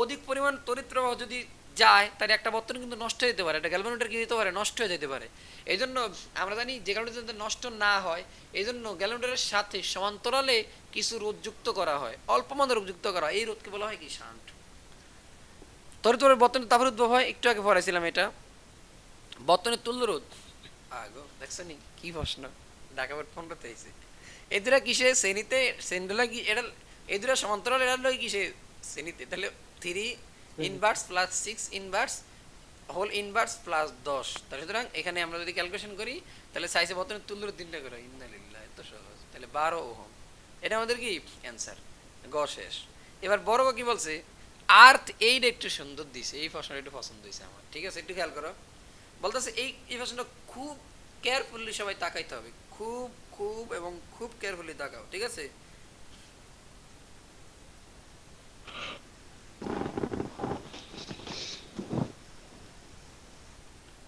অধিক পরিমাণ তড়িৎ প্রবাহ যদি যায় তাহলে একটা বর্তনী কিন্তু নষ্ট হয়ে যেতে পারে, একটা গ্যালভানোমিটার কি দিতে পারে, নষ্ট হয়ে যেতে পারে। এই জন্য আমরা জানি যে কারণে যাতে নষ্ট না হয় এই জন্য গ্যালভানোমিটারের সাথে সমান্তরালে কিছু রোধ যুক্ত করা হয়, অল্প মাত্রায় রোধ যুক্ত করা হয়। এই রোধকে বলা হয় কি, শান্ট। তড়িৎ প্রবাহের বর্তনীর তাপের উদ্ভব হয়, একটু আগে পড়াইছিলাম এটা। বর্তনীর তুল্য রোধ, আগো দেখছেন কি প্রশ্ন, ঢাকা বোর্ড 15 হয়েছে। এই দুটা কিসে শ্রেণীতে, শ্রেণীটা কি এটা, এই দুটা সমান্তরাল, এটা হলো কিসে শ্রেণীতে। তাহলে 3 inverse plus 6 inverse whole inverse plus 10। তাহলে সুতরাং এখানে আমরা যদি ক্যালকুলেশন করি তাহলে সাইজে বর্তমানে তুল্য 3টা করে, ইন্নালিল্লাহ, এত সহজ। তাহলে 12 ওহম, এটা আমাদের কি অ্যানসার, গ শেষ। এবার বড় কি বলছে, আর্থ এইটা একটু সুন্দর দিছে, এই প্রশ্নটা একটু পছন্দ হয়েছে আমার, ঠিক আছে, একটু খেয়াল করো। বলতেছে এই প্রশ্নটা খুব কেয়ারফুলি সবাই তাকাইতে হবে, খুব খুব এবং খুব কেয়ারফুলি তাকাও, ঠিক আছে।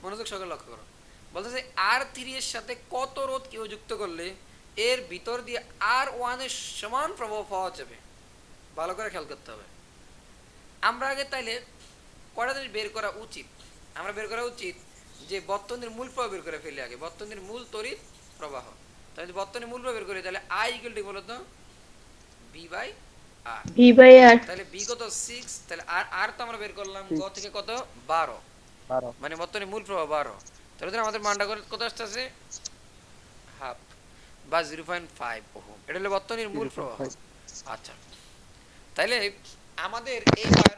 মনোযোগ সহকারে লক্ষ্য করো। বলতেছে R3 এর সাথে কত রোধ কেউ যুক্ত করলে এর ভিতর দিয়ে R1 এর সমান প্রভাব পাওয়া যাবে, ভালো করে খেয়াল করতে হবে। আমরা আগে তাইলে কয়টা জিনিস বের করা উচিত, আমরা বের করা উচিত যে বর্তনীর মূল প্রবাহ বের করে ফেলি আগে, বর্তনীর মূল তড়িৎ প্রবাহ। তাহলে যদি বর্তনীর মূল প্রবাহ বের করি তাহলে I ইকুয়াল টু বলতো V/R, V/R তাহলে B কত 6, তাহলে R তো আমরা বের করলাম গ থেকে কত 12, 12 মানে বর্তনীর মূল প্রবাহ 12। তাহলে আমাদের মানটা কত আসছে, হাফ বা 0.5 ওহম, এটা হলো বর্তনীর মূল প্রবাহ। আচ্ছা, তাহলে আমাদের এইবার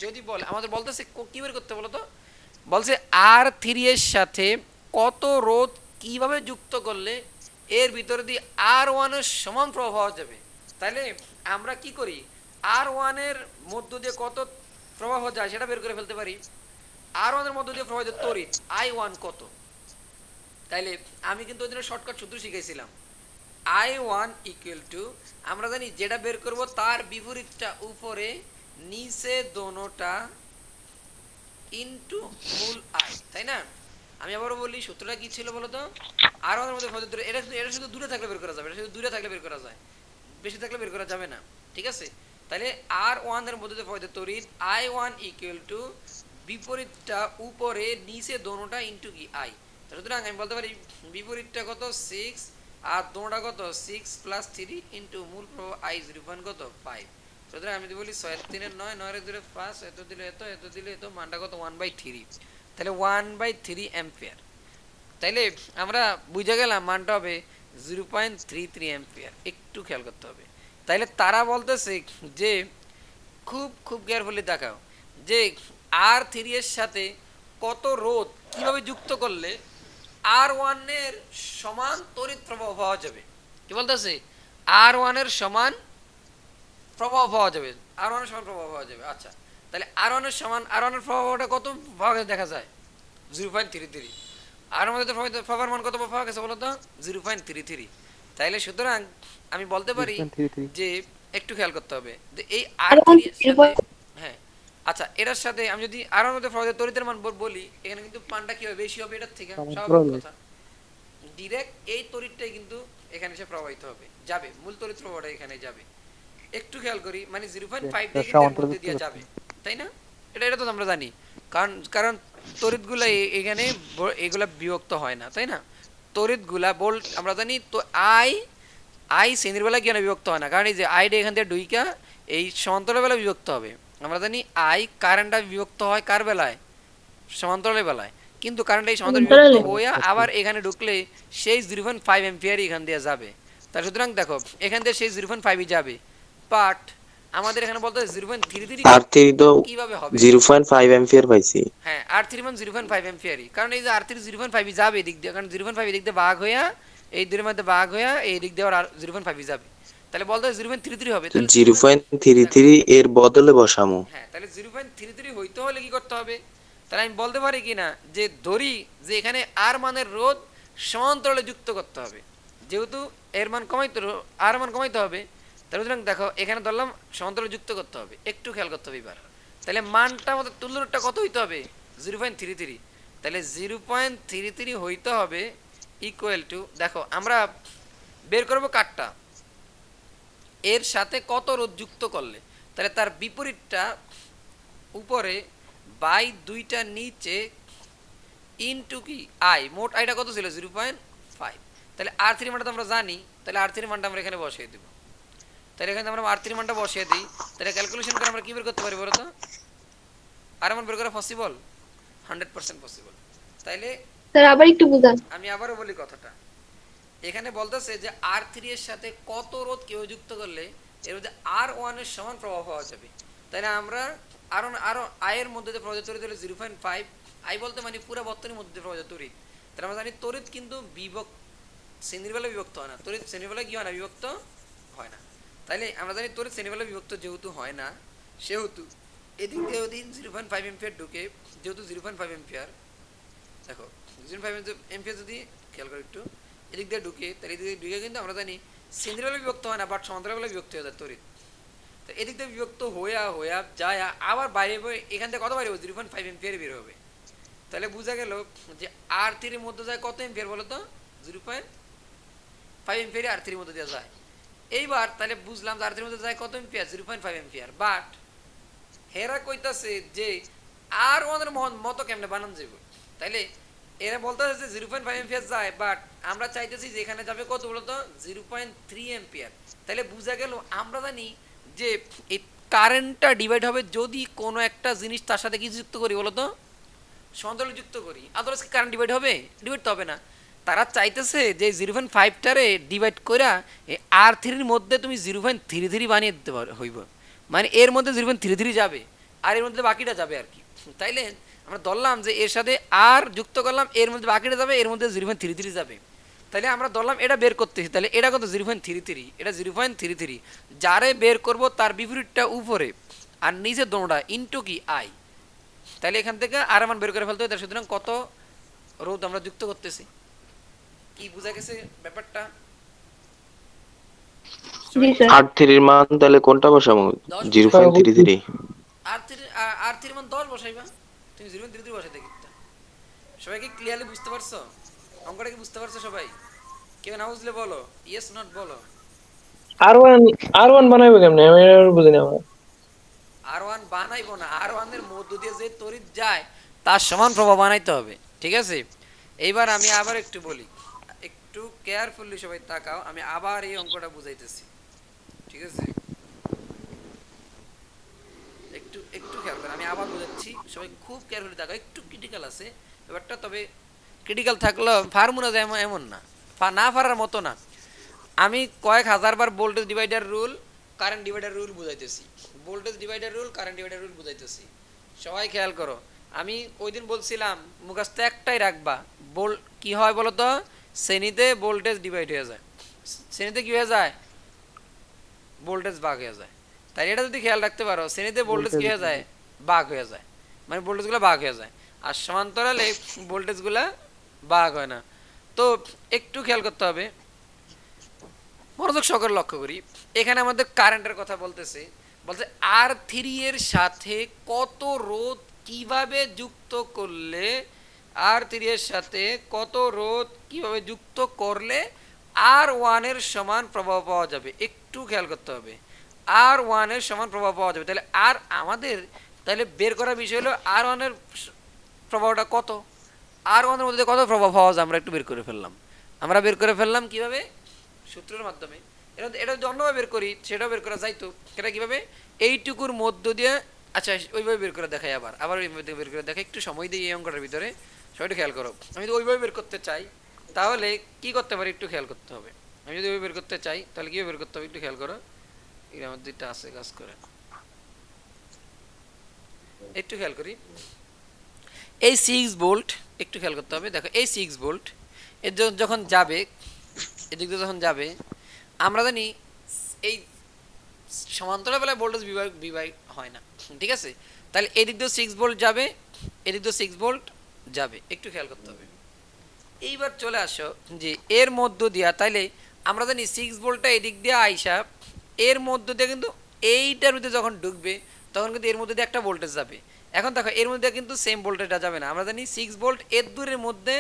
যদি বলে, আমাদের বলতেছে কি বের করতে বলো তো, বলছে R3 এর সাথে কত রোধ কিভাবে যুক্ত করলে এর ভিতরে দিয়ে R1 এর সমান প্রবাহ পাওয়া যাবে। তাহলে আমরা কি করি, R1 এর মধ্য দিয়ে কত প্রবাহ যায় সেটা বের করে ফেলতে পারি। R1 এর মধ্য দিয়ে প্রবাহিত তড়িৎ I1 কত, তাইলে আমি কিন্তু ওই দিনের শর্টকাট সূত্র শিখাইছিলাম, I1 ইকুয়াল টু, আমরা জানি যেটা বের করব তার বিপরীতটা উপরে নিচে দোনোটা ইনটু মূল I, তাই না। আমি আবারও বলি সূত্রটা কি ছিল বলো তো, R1 এর মধ্যে প্রযোজ্য, এটা শুধু দূরে থাকলে বের করা যাবে, এটা শুধু দূরে থাকলে বের করা যায়, বেশি থাকলে বের করা যাবে না, ঠিক আছে। তাহলে R1 এর মধ্যে প্রবাহিত তড়িৎ I1 ইকুয়াল টু বিপরীতটা উপরে নিচে দোনোটা ইনটু কি I। সুতরাং আমি বলতে পারি বিপরীতটা কত 6 আর দোনোটা কত 6 প্লাস 3 ইনটু মূল প্রবাহ I 0 কত 5। সুতরাং আমি যদি বলি 6 এর 3 এর 9, 9 এর 2 এর 5, এত দিলে এত, এত দিলে এত, মানটা কত 1/3, তাহলে 1/3 অ্যাম্পিয়ার। তাইলে আমরা বুঝে গেলাম মানটা হবে 0.33 অ্যাম্পিয়ার, একটু খেয়াল করতে হবে। তাইলে তারা বলতেছে যে খুব খুব কেয়ারফুলি দেখাও যে R3 এর সাথে কত রোধ কিভাবে যুক্ত করলে R1 এর সমান তড়িৎ প্রবাহ পাওয়া যাবে। কি বলতেছে, R1 এর সমান প্রবাহ পাওয়া যাবে, R1 এর সমান প্রবাহ পাওয়া যাবে। আচ্ছা, তাহলে R1 এর সমান, R1 এর প্রবাহটা কত পাওয়া গেছে দেখা যায় 0.33, আর আমাদের প্রবাহের মান কত পাওয়া গেছে বলো তো 0.33। তাইলে সুতরাং আমি বলতে পারি 0.33 যে একটু খেয়াল করতে হবে যে এই R3 এর সাথে, হ্যাঁ আচ্ছা, এটার সাথে আমি যদি R1 এর মধ্যে প্রবাহের তড়িতের মান বলি, এখানে কিন্তু মানটা কি হবে, বেশি হবে এটার থেকে, স্বাভাবিক কথা। ডাইরেক্ট এই তড়িৎটাই কিন্তু এখানে এসে প্রবাহিত হবে, যাবে, মূল তড়িৎ প্রবাহটা এখানে যাবে। একটু খেয়াল করি, মানে 0.5 দিয়ে কিন্তু এর মধ্যে দিয়ে যাবে, তাই না। এটা তো আমরা জানি, কারণ তড়িৎগুলা এখানে এগুলা বিভক্ত হয় না, তাই না। তড়িৎগুলা ভোল্ট আমরা জানি তো আই শ্রেণীর বেলা কেন বিভক্ত হয় না, কারণ এই যে আইডা এখান থেকে ডুইকা এই সমান্তরাল বেলা বিভক্ত হবে। আমরা জানি আই কারেন্টটা বিভক্ত হয় কার বেলায়, সমান্তরালের বেলায়, কিন্তু কারেন্টটা এই সমান্তরাল বিভক্ত হয়ে আবার এখানে ঢুকলে সেই 0.5 অ্যাম্পিয়ার এখান দিয়ে যাবে। তার সুতরাং দেখো এখান দিয়ে সেই 0.5 যাবে, বাট আমাদের এখানে বলতে 0.33 R3 তো কিভাবে হবে, 0.5 অ্যাম্পিয়ার পাইছি। হ্যাঁ R3 মান 0.5 অ্যাম্পিয়ারই, কারণ এই যে R3 0.5 যাবে এদিক দিয়ে, কারণ 0.5 এদিক দিয়ে ভাগ হইয়া এই দুইয়ের মধ্যে ভাগ হইয়া এই দিক দিয়ে আর 0.5 যাবে, তাহলে বলতে 0.33 হবে। তাহলে 0.33 এর বদলে বসামু। হ্যাঁ, তাহলে 0.33 হইতে হলে কি করতে হবে, তাহলে আমি বলতে পারি কিনা যে ধরি যে এখানে আর মানের রোধ সমান্তরালে যুক্ত করতে হবে, যেহেতু এর মান কমাইতে আর মান কমাইতে হবে, তাহলে সুতরাং দেখো এখানে ধরলাম সমান্তরালে যুক্ত করতে হবে, একটু খেয়াল করতে হবে এবার। তাহলে মানটা আমাদের তুল্যটা কত হইতে হবে 0.33, তাহলে 0.33 হইতে হবে ইকুয়াল টু, দেখো আমরা বের করব কাটটা এর সাথে কত রোধ যুক্ত করলে, তাহলে তার বিপরীতটা উপরে বাই দুইটা নিচে ইনটু কি আই, মোট আইটা কত ছিল 0.5। তাহলে R3 মানটা আমরা জানি, তাহলে R3 মানটা আমরা এখানে বসিয়ে দেব। তাহলে এখানে আমরা R3 মানটা বসিয়ে দিই, তাহলে ক্যালকুলেশন করে আমরা কি বের করতে পারি বলো তো, আর মান বের করা পসিবল, 100% পসিবল। তাইলে স্যার আবার একটু বুঝান। আমি আবারও বলি কথাটা, এখানে বলতেছে যে R3 এর সাথে কত রোধ কেউ যুক্ত করলে এর মধ্যে R1 এর সমান প্রবাহ পাওয়া যাবে। তাহলে আমরা আরো I এর মধ্যে যে প্রবাহ তড়িৎ হলো 0.5, I বলতে মানে পুরো বর্তনীর মধ্যে প্রবাহ তড়িৎ। তাহলে আমরা জানি তড়িৎ কিন্তু শ্রেণীর বেলায় বিভক্ত হয় না, তড়িৎ শ্রেণীর বেলায় কি হয় না, বিভক্ত হয় না। তাইলে আমরা জানি তড়িৎ শ্রেণীর বেলায় বিভক্ত যেহেতু হয় না, সেহেতু এদিক দিয়ে যদি 0.5 এম্পিয়ার ঢুকে, যেহেতু 0.5 এম্পিয়ার, দেখো 0.5 এম্পিয়ার যদি খেয়াল করো একটু, এদিক দিয়ে ঢুকে, তাহলে এদিক দিয়ে ঢুকে কিন্তু আমরা জানি শ্রেণীর বেলায় বিভক্ত হয় না, বাট সমান্তরাল বেলায় বিভক্ত হয়ে যায় তড়িৎ। তো এদিক দিয়ে বিভক্ত হইয়া যায় আবার বাইরে এখান থেকে কত বাইরে 0.5 এম্পিয়ার বের হবে। তাহলে বোঝা গেল যে R3 এর মধ্যে যায় কত এম্পিয়ার বলো তো, 0.5 এম্পিয়ার R3 এর মধ্যে দেওয়া যায়। এইবার তাহলে বুঝলাম যে R3 এর মধ্যে যায় কত এম্পিয়ার, 0.5 এম্পিয়ার। বাট হেরা কইতাছে যে R1 এর মতো কেমনে বানান যাবে। তাইলে এরা বলতেছে যে 0.5 এম্পিয়ার যায়, বাট আমরা চাইতেছি যে এখানে যাবে কত বলতো, 0.3 এম্পিয়ার। তাহলে বোঝা গেল আমরা জানি যে এই কারেন্টটা ডিভাইড হবে যদি কোনো একটা জিনিস তার সাথে কি যুক্ত করি বলতো, সমান্তরাল যুক্ত করি, আদারওয়াইজ কি কারেন্ট ডিভাইড হবে, ডিভাইড তো হবে না। তারা চাইতেছে যে 0.5টারে ডিভাইড কইরা এই R3 এর মধ্যে তুমি 0.33 বানিয়ে দিতে হইব, মানে এর মধ্যে 0.33 যাবে আর এর মধ্যে বাকিটা যাবে আর কি। তাইলে আমরা ধরলাম যে এর সাথে আর যুক্ত করলাম, এর মধ্যে বাকিটা যাবে, এর মধ্যে 0.33 যাবে। তাহলে আমরা ধরলাম এটা বের করতেছি, তাহলে এটা কত 0.33, এটা 0.33, যারে বের করব তার বিপরীতটা উপরে আর নিচে দোনোটা ইনটু কি I। তাহলে এখান থেকে আর মান বের করে ফেলতে হবে। সুতরাং কত রোধ আমরা যুক্ত করতেছি, কি বোঝা গেছে ব্যাপারটা? জি স্যার। R3 এর মান তাহলে কোনটা বসাবো? 0.33। R3 মান 10 বসাইবা, তুমি 0.33 বসাই দেখি। সবাই কি ক্লিয়ারলি বুঝতে পারছো? অঙ্কটা কি বুঝতে পারছো সবাই? কেউ না বুঝলে বলো, ইয়েস নট বলো। আর ওয়ান বানাইবো কেমনে, আমি আর বুঝি না। R1 বানাইবো না, R1 এর মধ্য দিয়ে যে তড়িৎ যায় তার সমান প্রবাহ বানাইতে হবে, ঠিক আছে? এইবার আমি আবার একটু বলি, একটু কেয়ারফুলি সবাই তাকাও, আমি আবার এই অঙ্কটা বুঝাইতেছি, ঠিক আছে? একটু একটু খেয়াল করো, আমি আবার বুঝাচ্ছি, সবাই খুব কেয়ারফুলি তাকাও। একটু ক্রিটিক্যাল আছে ব্যাপারটা, তবে ক্রিটিক্যাল থাকলেও ফার্মুলা যায় এমন না, না পারার মতো না। আমি কয়েক হাজারবার voltage divider rule, current divider rule বুঝাইতেছি, voltage divider rule, current divider rule বুঝাইতেছি। সবাই খেয়াল করো, আমি ওই দিন বলছিলাম মুখস্থ একটাই রাখবা, কি হয় বলো তো, শ্রেণীতে ভোল্টেজ ডিভাইড হয়ে যায়, শ্রেণীতে কি হয়ে যায়, ভোল্টেজ ভাগ হয়ে যায়। তাই এটা যদি খেয়াল রাখতে পারো, শ্রেণীতে ভোল্টেজ কি হয়ে যায়, ভাগ হয়ে যায়, মানে ভোল্টেজগুলো ভাগ হয়ে যায়, আর সমান্তরালে ভোল্টেজগুলো ভাগ হয় না। তো একটু খেয়াল করতে হবে, মনোযোগ সহকারে লক্ষ্য করি। এখানে আমাদের কারেন্টের কথা বলতেছে, বলছে R3 এর সাথে কত রোধ কিভাবে যুক্ত করলে, R3 এর সাথে কত রোধ কিভাবে যুক্ত করলে R1 এর সমান প্রবাহ পাওয়া যাবে। একটু খেয়াল করতে হবে, R1 এর সমান প্রবাহ পাওয়া যাবে। তাহলে আর আমাদের তাহলে বের করার বিষয় হলো R1 এর প্রবাহটা কত, R1 এর মধ্যে কত প্রবাহ পাওয়া যায় আমরা একটু বের করে ফেললাম। আমরা বের করে ফেললাম কিভাবে, সূত্রের মাধ্যমে। এটা যদি অন্যভাবে বের করি সেটাও বের করা যাইতো, সেটা কিভাবে, এইটুকুর মধ্য দিয়ে, আচ্ছা ওইভাবে বের করে দেখাই, আবার ওইভাবে বের করে দেখাই, একটু সময় দিই এই অঙ্কটার ভিতরে, সবাই একটু খেয়াল করো। আমি যদি ওইভাবে বের করতে চাই তাহলে কি করতে পারি, একটু খেয়াল করতে হবে। আমি যদি ওইভাবে বের করতে চাই তাহলে কীভাবে বের করতে হবে, একটু খেয়াল করো। এর আমার দুইটা আছে, কাজ করে একটু খেয়াল করি। এই 6 ভোল্ট, একটু খেয়াল করতে হবে, দেখো এই 6 ভোল্ট এর যখন যাবে, এদিক দিয়ে যখন যাবে, আমরা জানি এই সমান্তরাল বেলায় ভোল্টেজ বিভাগ হয় না, ঠিক আছে? তাহলে এদিক দিয়ে 6 ভোল্ট যাবে, এদিক দিয়ে 6 ভোল্ট যাবে, একটু খেয়াল করতে হবে। এইবার চলে আসো যে এর মধ্য দিয়া, তাইলে আমরা জানি 6 ভোল্টটা এদিক দিয়ে আইসা এর মধ্য দিয়ে কিন্তু এইটার মধ্যে যখন ঢুকবে তখন কিন্তু এর মধ্যে দিয়ে একটা ভোল্টেজ যাবে। এখন দেখো এর মধ্যে কিন্তু সেম ভোল্টেজটা যাবে না, আমরা জানি 6 ভোল্ট এর দূরের মধ্যে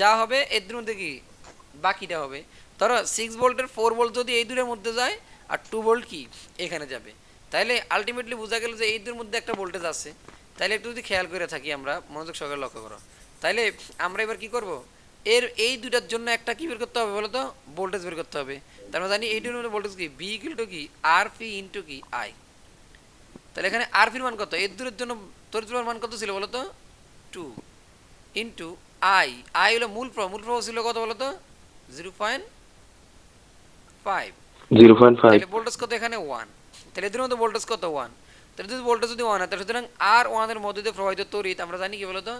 যা হবে এর দূরের মধ্যে কি বাকিটা হবে। ধরো 6 ভোল্টের 4 ভোল্ট যদি এই দূরের মধ্যে যায় আর 2 ভোল্ট কি এখানে যাবে, তাইলে আলটিমেটলি বোঝা গেল যে এই দূরের মধ্যে একটা ভোল্টেজ আছে। তাইলে একটু যদি খেয়াল করে থাকি আমরা, মনোযোগ সহকারে লক্ষ্য করো, তাইলে আমরা এবার কি করব, এর এই দুটার জন্য একটা কি বের করতে হবে বলো তো, ভোল্টেজ বের করতে হবে। তার মানে জানি এই দুটোর মধ্যে ভোল্টেজ কি, ভি ইকুয়াল টু কি আর পি ইনটু কি আই। তাহলে এখানে আর পির মান কত, এর দূরের জন্য তড়িৎ প্রবাহের মান কত ছিল বলো তো, 2 ইনটু আই। আই হলো মূল প্রবাহ ছিল কত বলো তো, 0.5। 0.5। তাহলে ভোল্টেজ কত এখানে 1, তাহলে এদের মধ্যে ভোল্টেজ কত 1, তাহলে যদি ভোল্টেজ যদি 1 হয় তাহলে সুতরাং আর 1 এর মধ্যে দিয়ে প্রবাহিত তড়িৎ আমরা জানি কি বলতো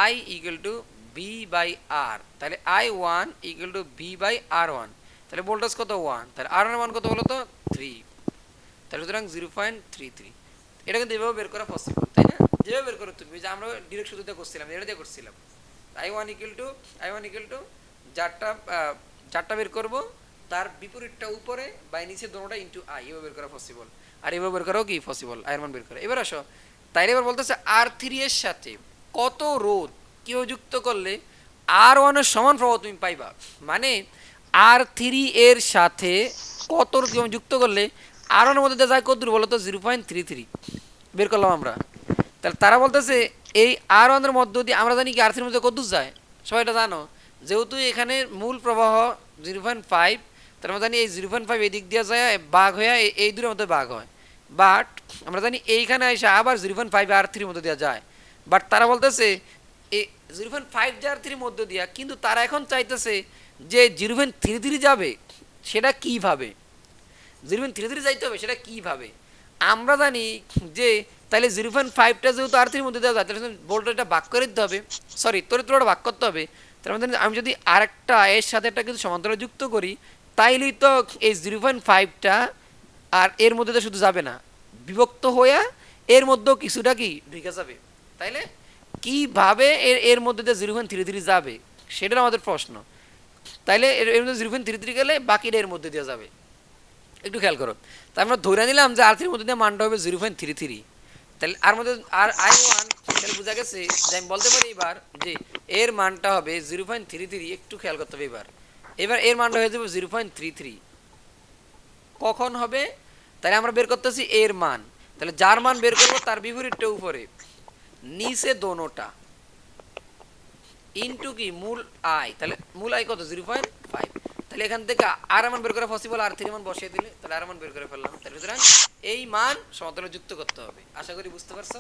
I equal to B by R, তাহলে I1 equal to B by R1, তাহলে ভোল্টেজ কত 1, তাহলে R এর মান কত হলো তো 3, তাহলে সুতরাং 0.33। এটা কিন্তু এভাবে বের করা পসিবল, তাই না? যেভাবে বের করো তুমি, যে আমরা ডিরেক্ট সূত্রটা করছিলাম, এটা দিয়ে করছিলাম I1 equal to যারটা বের করব তার বিপরীতটা উপরে বাই নিচে দুটোটা ইনটু I, এভাবে বের করা পসিবল। আর এভাবে বের করাও কি পসিবল, আই এর মান বের করা। এবার আসো, তাইলে এবার বলতেছে R3 এর সাথে কত রোধ কেউ যুক্ত করলে R1 এর সমান প্রবাহ তুমি পাইবা, মানে R3 এর সাথে কত রোধ কেউ যুক্ত করলে R1 এর মধ্যে দিয়ে যায় কত দূর বলো তো 0.33 বের করলাম আমরা। তাহলে তারা বলতেছে এই R1 এর মধ্য দিয়ে আমরা জানি কি R3 এর মধ্যে কত দূর যায়, সবাই এটা জানো, যেহেতু এখানে মূল প্রবাহ 0.5, তার আমরা জানি এই 0.5 এই দিক দিয়ে যায় ভাগ হয়ে এই দূরের মধ্যে ভাগ হয়, বাট আমরা জানি এইখানে এসে আবার 0.5 R3 এর মধ্যে দিয়ে যায়, বাট তারা বলতেছে এই 0.5 যে R3 এর মধ্যে দিয়া, কিন্তু তারা এখন চাইতেছে যে 0.33 যাবে সেটা কিভাবে, 0.33 যাইতে হবে সেটা কিভাবে। আমরা জানি যে তাহলে 0.5টা যেহেতু R3 এর মধ্যে দেওয়া যায়, তাহলে ভোল্টেজটা ভাগ করে দিতে হবে, সরি তড়িৎটা ভাগ করতে হবে। তার মধ্যে আমি যদি আরেকটা এর সাথে একটা কিছু সমান্তরাল যুক্ত করি, তাইলেই তো এই 0.5টা আর এর মধ্যে তো শুধু যাবে না, বিভক্ত হয়ে এর মধ্যেও কিছুটা কি ঢুকে যাবে, তাইলে কিভাবে এর মধ্যে দিয়ে 0.33 যাবে সেটা আমাদের প্রশ্ন। তাইলে এর মধ্যে 0.33 গেলে বাকিটা এর মধ্যে দিয়ে যাবে, একটু খেয়াল করো। তাই আমরা ধরে নিলাম যে R3 এর মধ্যে দিয়ে মানটা হবে 0.33, তাহলে আর মধ্যে আর I1, তাহলে বোঝা গেছে যে আমি বলতে পারি এবার যে এর মানটা হবে 0.33, একটু খেয়াল করতে হবে এবার এর মানটা হয়ে যাবে 0.33। কখন হবে, তাহলে আমরা বের করতেছি এর মান, তাহলে যার মান বের করবো তার বিপরীতটা উপরে নিচে দোনোটা ইনটু কি মূল I, তাহলে মূল I কত 0.5, তাহলে এখান থেকে আর মান বের করা পসিবল, R3 মান বসিয়ে দিলে তাহলে আর মান বের করে ফেললাম। তাহলে সুতরাং এই মান সমান্তরালে যুক্ত করতে হবে। আশা করি বুঝতে পারছো।